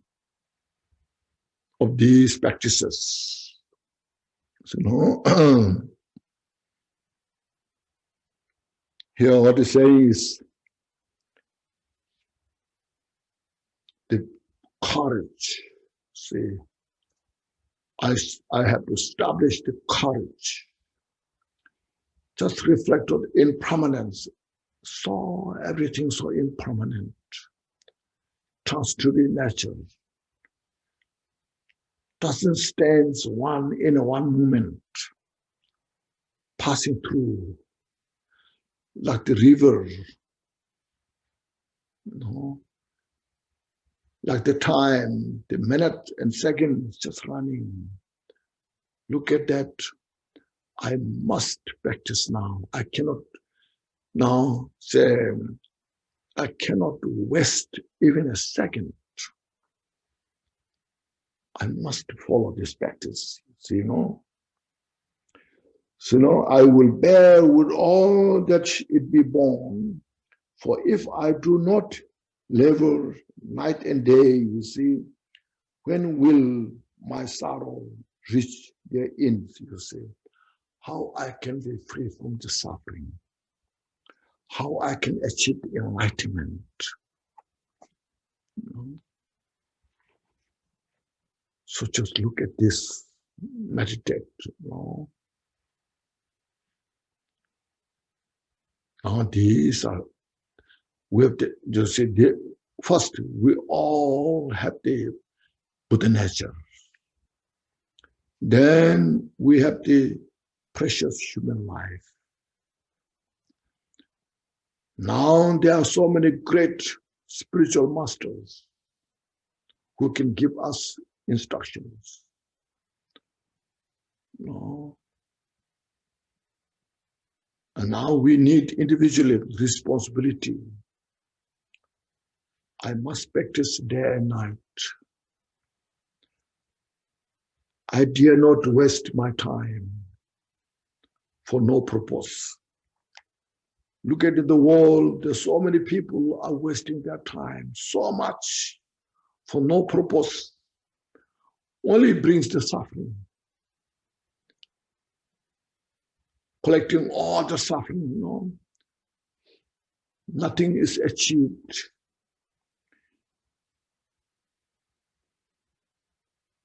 A: of these practices. So, here what it says, the courage. See, I have to establish the courage. Just reflect on impermanence. So everything so impermanent. Transitory nature. Doesn't stand in one moment. Passing through. Like the river. Like the time, the minute and second just running. Look at that. I must practice now. I cannot now say, I cannot waste even a second. I must follow this practice. See, So, I will bear with all that it be born. For if I do not labor night and day, you see, when will my sorrow reach their end, you see? How I can be free from the suffering. How I can achieve enlightenment. So just look at this, meditate. Now these are, we have to just say, first, we all have the Buddha nature. Then we have the precious human life. Now there are so many great spiritual masters who can give us instructions. And now we need individual responsibility. I must practice day and night. I dare not waste my time for no purpose. Look at the world, there's so many people are wasting their time, so much for no purpose. Only brings the suffering. Collecting all the suffering, nothing is achieved.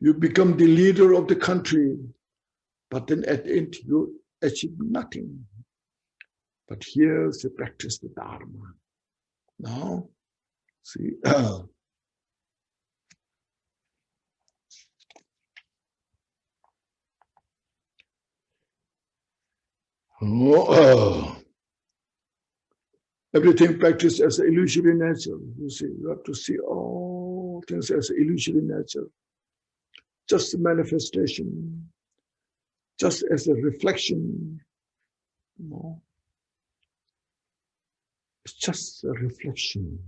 A: You become the leader of the country, but then at the end you achieve nothing. But here's the practice, the Dharma. Now, see, everything practiced as an illusory nature. You see, you have to see all things as an illusory nature. Just a manifestation, just as a reflection. It's just a reflection.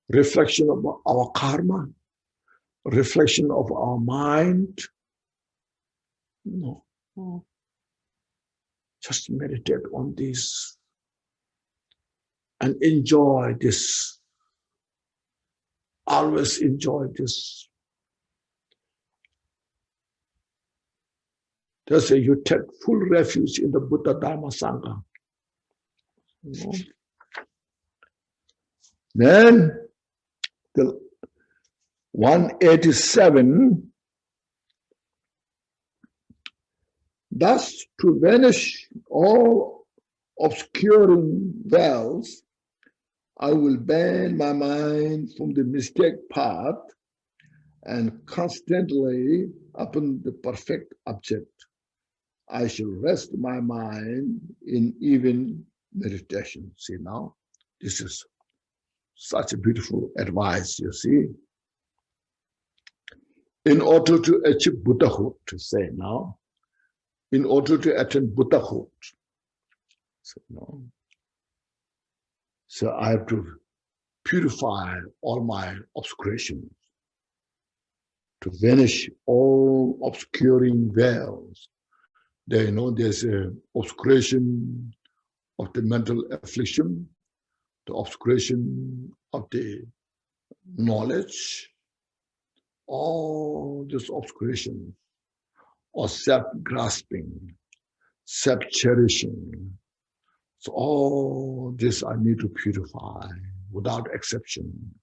A: Reflection of our karma, reflection of our mind. Just meditate on this and enjoy this. Always enjoy this. Just say you take full refuge in the Buddha Dharma Sangha. Then the 187, thus to vanish all obscuring veils, I will ban my mind from the mistake path and constantly upon the perfect object. I shall rest my mind in even meditation. See now, this is such a beautiful advice, you see. In order to achieve Buddhahood, to say now, in order to attain Buddhahood, so I have to purify all my obscurations, to vanish all obscuring veils. There's an obscuration of the mental affliction, the obscuration of the knowledge, all this obscuration or self-grasping, self-cherishing. So all this I need to purify without exception.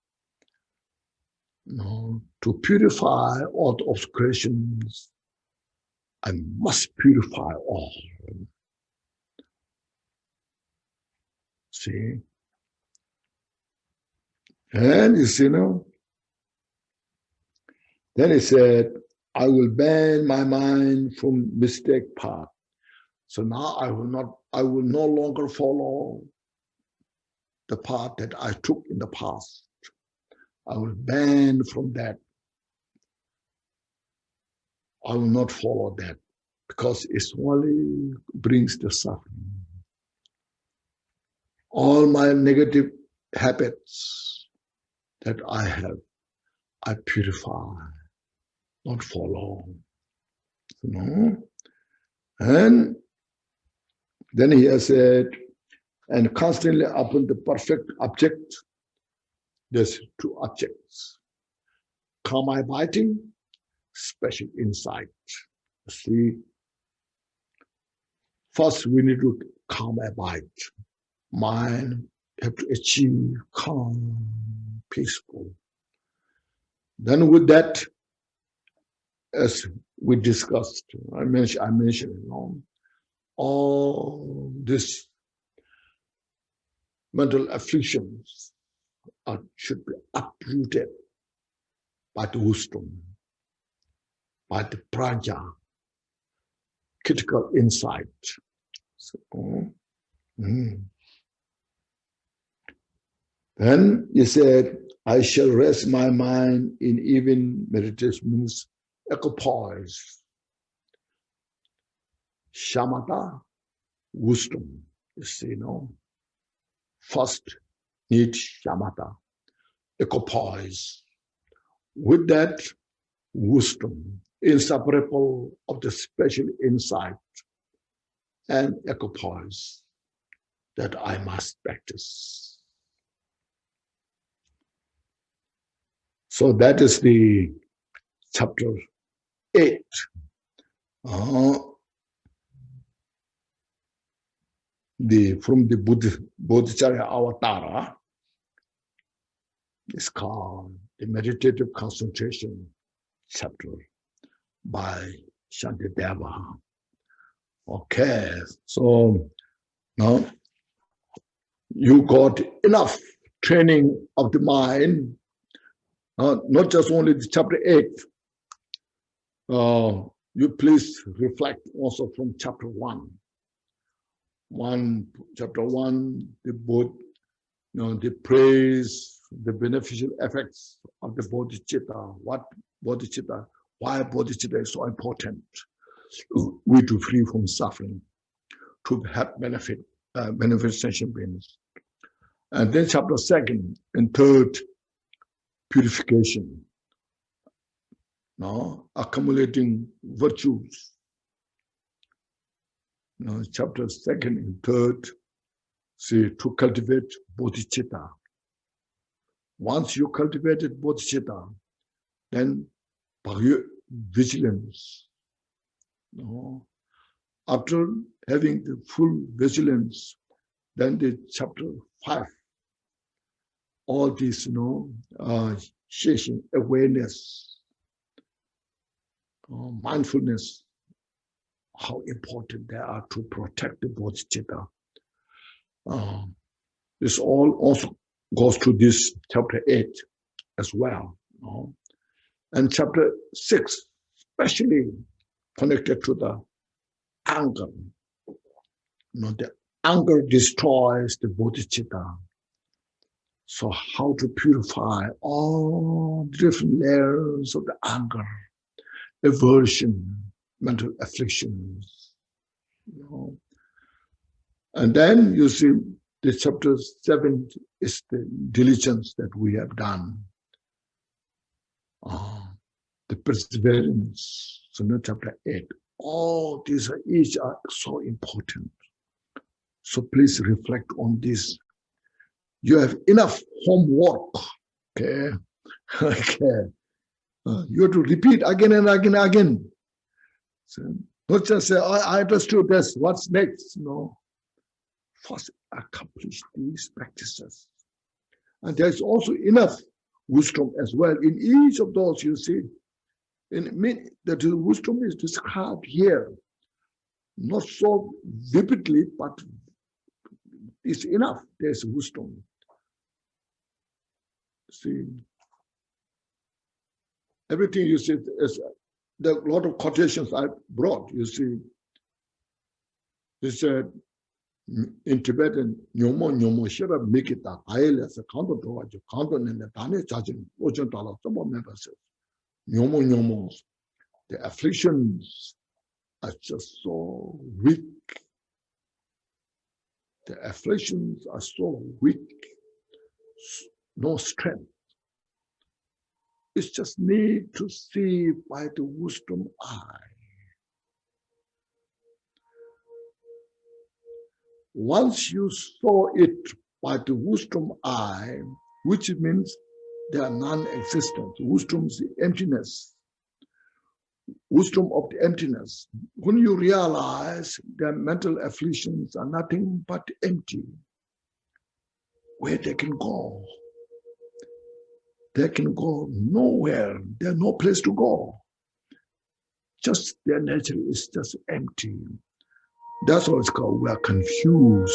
A: To purify all the obscurations, I must purify all. See? And you see, then he said, I will ban my mind from mistake path. So now I will no longer follow the path that I took in the past. I will ban from that. I will not follow that because it only brings the suffering. All my negative habits that I have, I purify, not follow. And then he has said, and constantly upon the perfect object, there's two objects. Karma abiding, special insight. See, first we need to karma abide. Mind have to achieve calm, peaceful. Then with that, as we discussed, I mentioned, all these mental afflictions should be uprooted by the wisdom, by the prajna, critical insight. Then he said, I shall rest my mind in even meditation, means equipoise. Shamatha, wisdom. You see, first need shamatha, equipoise. With that wisdom, inseparable of the special insight and equipoise that I must practice. So that is the chapter 8. From the Bodhisattva Avatara is called the Meditative Concentration chapter by Shantideva. Okay, so now you got enough training of the mind, not just only the chapter 8. You please reflect also from chapter 1. Chapter 1, the praise, the beneficial effects of the bodhicitta. What bodhicitta? Why bodhicitta is so important? We to free from suffering, to have manifestation beings. And then chapter 2 and 3, purification. Accumulating virtues. Chapter 2 and 3, see, to cultivate bodhicitta. Once you cultivated bodhicitta, then vigilance. After having the full vigilance, then the chapter 5, all this, awareness, mindfulness, how important they are to protect the bodhicitta. This all also goes to this chapter 8 as well. And chapter 6, especially connected to the anger. The anger destroys the bodhicitta. So how to purify all different layers of the anger, aversion, mental afflictions. And then you see the chapter 7 is the diligence that we have done. The perseverance. So now chapter 8. All these each are so important. So please reflect on this. You have enough homework. Okay. Okay. You have to repeat again and again and again. So not just say, I understood this, what's next? No. First, accomplish these practices. And there's also enough wisdom as well in each of those, you see. That wisdom is described here, not so vividly, but it's enough. There's wisdom. See, everything you see, there are a lot of quotations I brought, you see. It said, in Tibetan, nyomo nyomo shira mikita aile se kanto dowajo kanto nene tane chajin ojon tala sobo members. Nyomo nyomo, the afflictions are just so weak. The afflictions are so weak, no strength. It's just need to see by the wisdom eye. Once you saw it by the wisdom eye, which means they are non-existent. Wisdom is the emptiness. Wisdom of the emptiness. When you realize their mental afflictions are nothing but empty, where they can go? They can go nowhere. There's no place to go. Just their nature is just empty. That's what it's called. We are confused,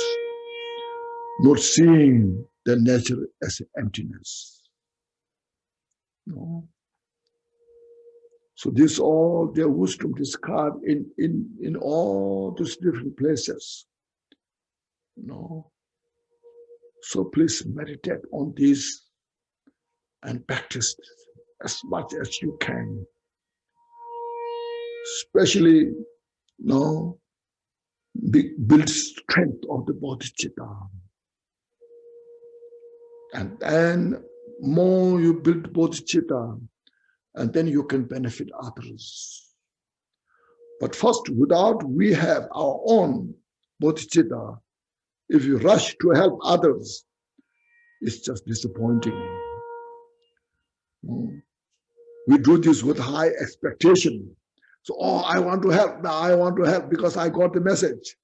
A: not seeing the nature as emptiness. No. So this all their wisdom described in all those different places. No. So please meditate on this and practice as much as you can. Especially, no, build strength of the bodhicitta. And then more you build bodhicitta, and then you can benefit others. But first, without we have our own bodhicitta, if you rush to help others, it's just disappointing. We do this with high expectation. So, I want to help now. I want to help because I got the message.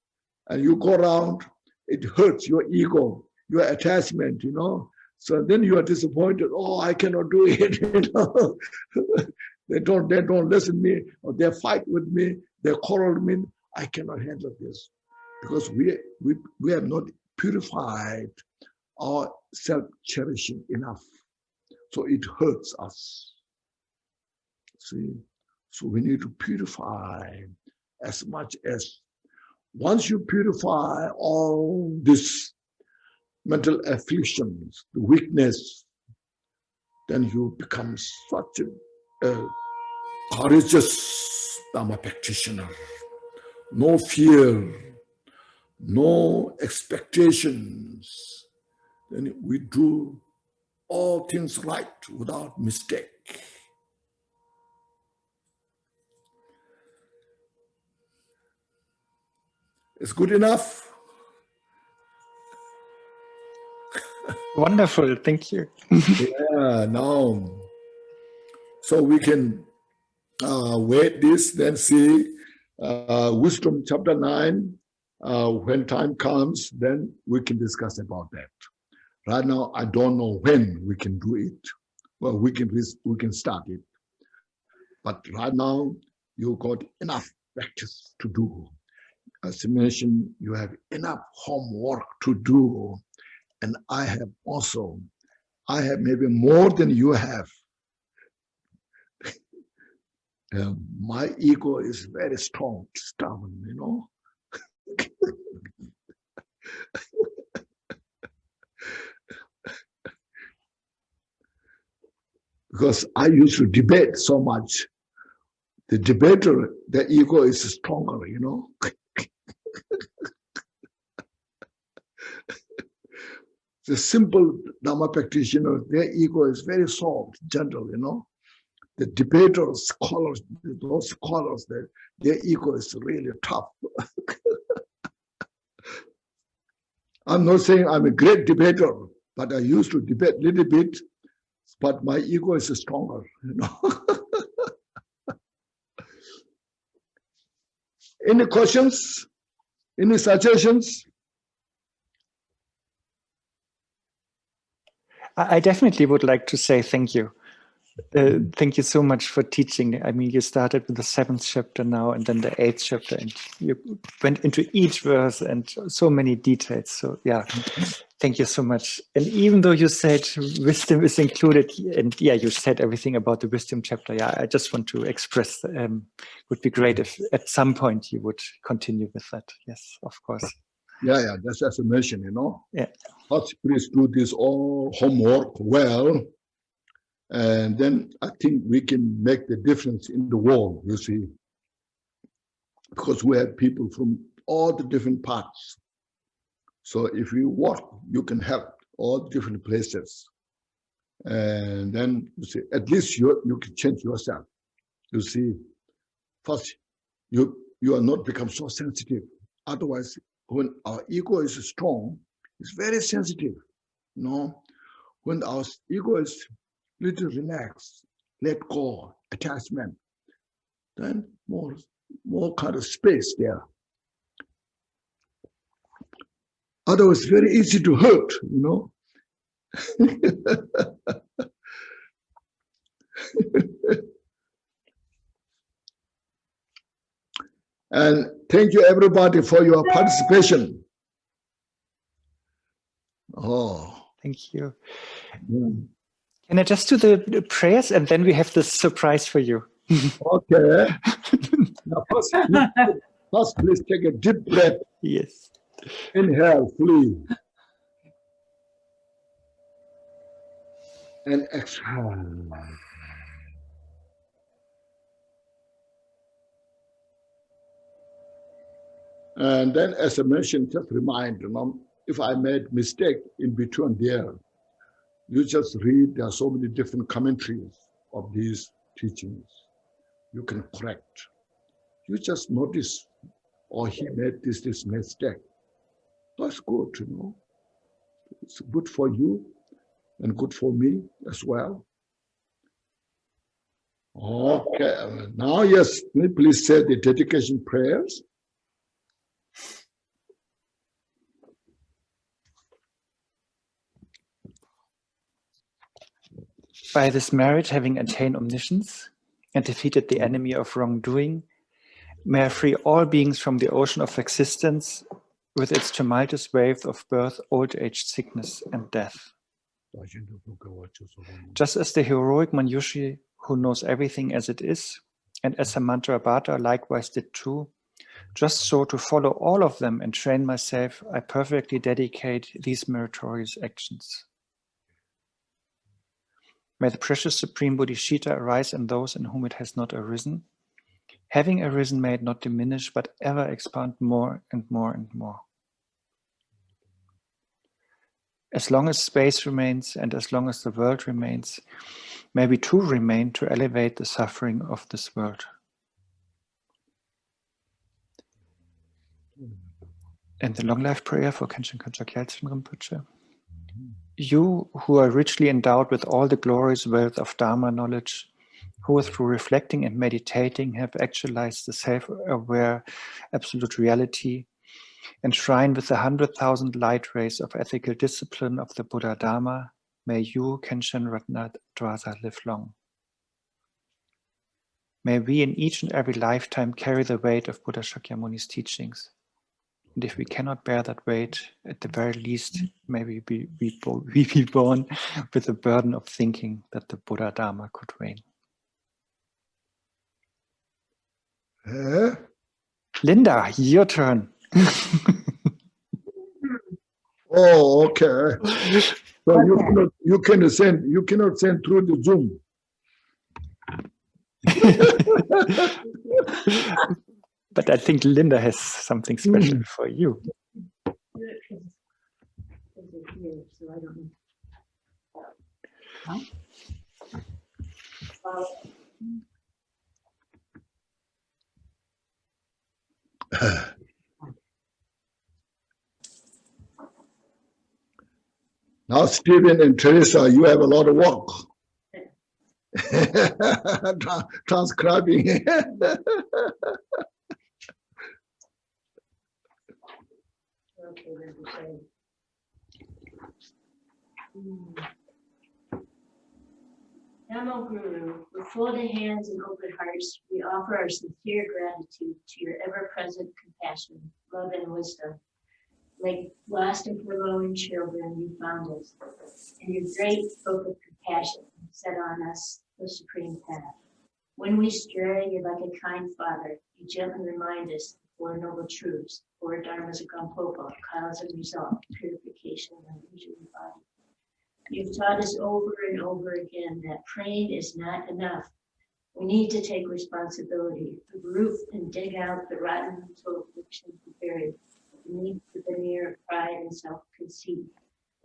A: And you go around, it hurts your ego, your attachment, you know. So then you are disappointed. I cannot do it. You know? they don't listen to me, or they fight with me, they quarrel with me. I cannot handle this because we have not purified our self-cherishing enough. So it hurts us. See? So we need to purify as much as, once you purify all these mental afflictions, the weakness, then you become such a courageous Dhamma practitioner. No fear, no expectations. Then we do all things right without mistake. It's good enough.
B: Wonderful, thank you.
A: Yeah, now, so we can wait this, then see Wisdom chapter 9. When time comes, then we can discuss about that. Right now, I don't know when we can do it. Well, we can start it. But right now, you got enough practice to do. As I mentioned, you have enough homework to do. And I have maybe more than you have. My ego is very strong, stubborn, you know. Because I used to debate so much. The debater, the ego is stronger, you know. The simple Dhamma practitioner, their ego is very soft, gentle, you know. The debaters, scholars, those scholars, their ego is really tough. I'm not saying I'm a great debater, but I used to debate a little bit, but my ego is stronger, you know. Any questions? Any suggestions?
B: I definitely would like to say thank you. Thank you so much for teaching. I mean, you started with the 7th chapter now, and then the 8th chapter, and you went into each verse and so many details. So yeah, thank you so much. And even though you said wisdom is included, and yeah, you said everything about the wisdom chapter. Yeah, I just want to express, would be great if at some point you would continue with that. Yes, of course.
A: Yeah, that's as I mentioned, you know.
B: Yeah.
A: First, please do this all homework well. And then I think we can make the difference in the world, you see, because we have people from all the different parts. So if you work, you can help all different places. And then you see, at least you can change yourself. You see, first, you are not become so sensitive. Otherwise, when our ego is strong, it's very sensitive. You know, when our ego is little relaxed, let go, attachment, then more kind of space there. Otherwise, it's very easy to hurt, you know. And thank you, everybody, for your participation. Oh,
B: thank you.
A: Yeah.
B: Can I just do the prayers, and then we have this surprise for you?
A: Okay. Now, first, please take a deep breath.
B: Yes.
A: Inhale, fully. And exhale. And then, as I mentioned, just remind, you know, if I made mistake in between there, you just read. There are so many different commentaries of these teachings. You can correct. You just notice, oh, he made this mistake. That's good, you know. It's good for you and good for me as well. Okay, now, yes, please say the dedication prayers.
B: By this merit, having attained omniscience and defeated the enemy of wrongdoing, may I free all beings from the ocean of existence with its tumultuous wave of birth, old age, sickness, and death. Just as the heroic Manjushri, who knows everything as it is, and as Samantrabhata likewise did too, just so to follow all of them and train myself, I perfectly dedicate these meritorious actions. May the precious Supreme Bodhisattva arise in those in whom it has not arisen. Having arisen, may it not diminish, but ever expand more and more and more. As long as space remains and as long as the world remains, may we too remain to elevate the suffering of this world. And the long life prayer for Khenchen Rinpoche. You who are richly endowed with all the glorious wealth of Dharma knowledge, who through reflecting and meditating have actualized the self-aware absolute reality, enshrined with the 100,000 light rays of ethical discipline of the Buddha Dharma, may you, Khenchen Ratnadwaza, live long. May we in each and every lifetime carry the weight of Buddha Shakyamuni's teachings. And if we cannot bear that weight, at the very least, may we be born with the burden of thinking that the Buddha Dharma could reign. Linda, your turn.
A: Oh, okay. So you cannot send through the Zoom.
B: But I think Linda has something special for you.
A: Now, Stephen and Teresa, you have a lot of work. Transcribing.
C: Namo Guru, with folded hands and open hearts, we offer our sincere gratitude to your ever-present compassion, love, and wisdom. Like lost and forlorn children, you found us, and your great book of compassion set on us the supreme path. When we stray, you're like a kind father. You gently remind us of four noble truths, four dharmas of Gampopa, cause and result, purification, and illusion of body. You've taught us over and over again that praying is not enough. We need to take responsibility, uproot and dig out the rotten mental afflictions buried beneath the veneer of pride and self-conceit.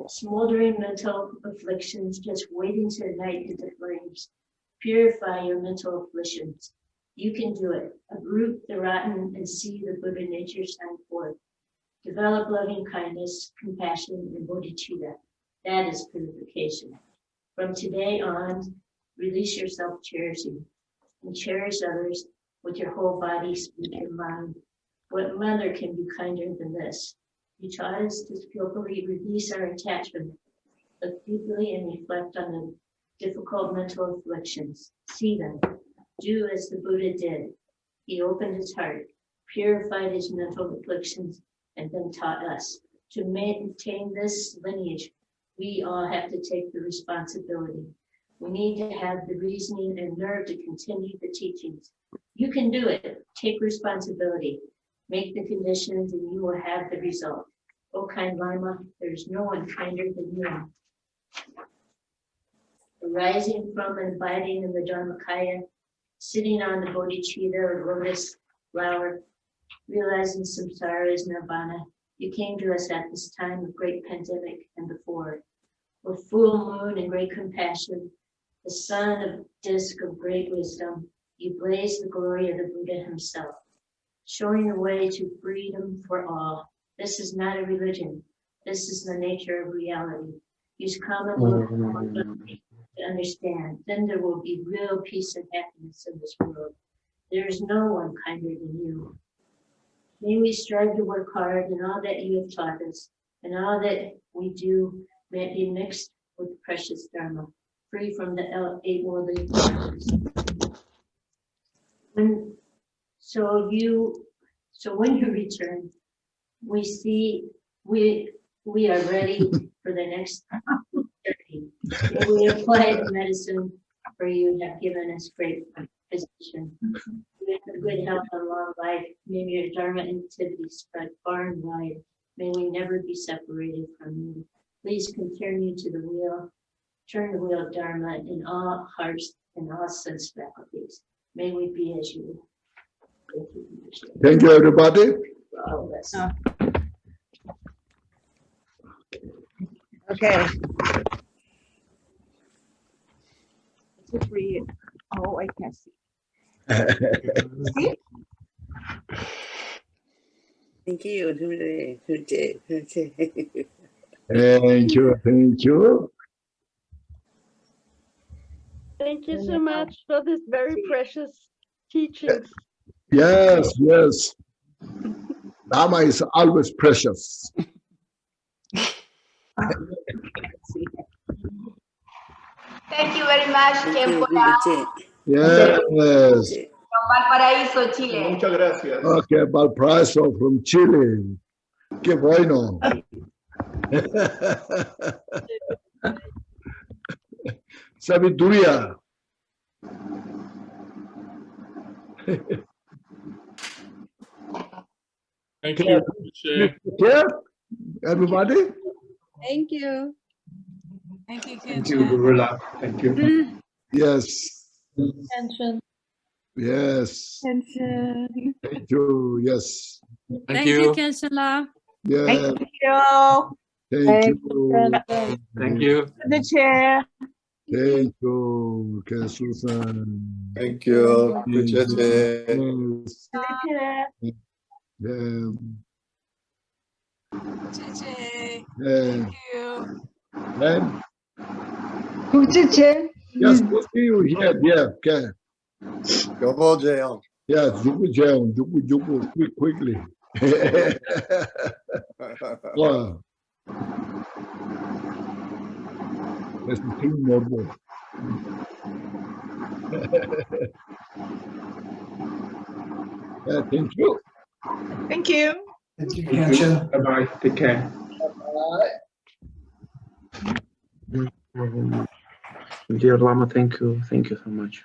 C: Smoldering mental afflictions just waiting to ignite into flames. Purify your mental afflictions. You can do it. Uproot the rotten and see the Buddha nature shine forth. Develop loving kindness, compassion, and bodhicitta. That is purification. From today on, release your self-cherishing and cherish others with your whole body, speech, and mind. What mother can be kinder than this? You taught us to skillfully release our attachment, look deeply and reflect on the difficult mental afflictions. See them. Do as the Buddha did. He opened his heart, purified his mental afflictions, and then taught us. To maintain this lineage, we all have to take the responsibility. We need to have the reasoning and nerve to continue the teachings. You can do it. Take responsibility. Make the conditions and you will have the result. O kind Lama, there's no one kinder than you. Arising from and abiding in the Dharmakaya, sitting on the bodhicitta or lotus flower, realizing samsara is nirvana, you came to us at this time of great pandemic and before. With full moon and great compassion, the sun of disk of great wisdom, you blaze the glory of the Buddha himself, showing the way to freedom for all. This is not a religion. This is the nature of reality. Use common love to understand. Then there will be real peace and happiness in this world. There is no one kinder than you. May we strive to work hard in all that you have taught us, and all that we do may be mixed with precious dharma, free from the eight worldly pleasures. So when you return, we see we are ready for the next journey. May we apply the medicine for you have given us great physician. We have good health and long life. May your dharma activity spread far and wide. May we never be separated from you. Please continue to the wheel, turn the wheel of dharma in all hearts and all sense faculties. May we be as you.
A: Thank you, everybody.
D: Okay. Let's read. Oh, I can't see. See?
E: Thank you.
A: Thank you, thank you.
F: Thank you so much for this very precious teachings.
A: Yes, yes. Dharma is always precious.
G: Thank you very much, Khenchen.
A: Yes.
G: From Valparaíso, Chile.
H: Muchas gracias.
A: Okay, Valparaiso from Chile. Qué bueno. Sabiduría.
H: Thank you.
A: Yeah, everybody?
I: Thank you.
J: Thank you,
H: Thank you, Gurula. Thank you.
A: Yes.
I: Khenchen.
A: Yes.
I: Khenchen.
A: Thank you. Yes.
I: Thank you, Khenchen.
A: Yes.
D: Thank you.
A: Thank you.
H: Thank you.
D: The chair.
A: Thank you, Susan.
H: Thank you.
A: Yes.
D: The chair.
A: Yeah.
J: Thank
A: Yeah.
J: you.
A: Then,
E: Teacher.
A: yes, good to see you here. Yeah, okay.
H: 여보 재영.
A: Yeah, Juku, quickly. Wow. Let's think more. Yeah, thank you.
D: Thank you.
K: Thank you, Khenchen.
H: Bye-bye. Take care.
L: Dear Lama, thank you. Thank you so much.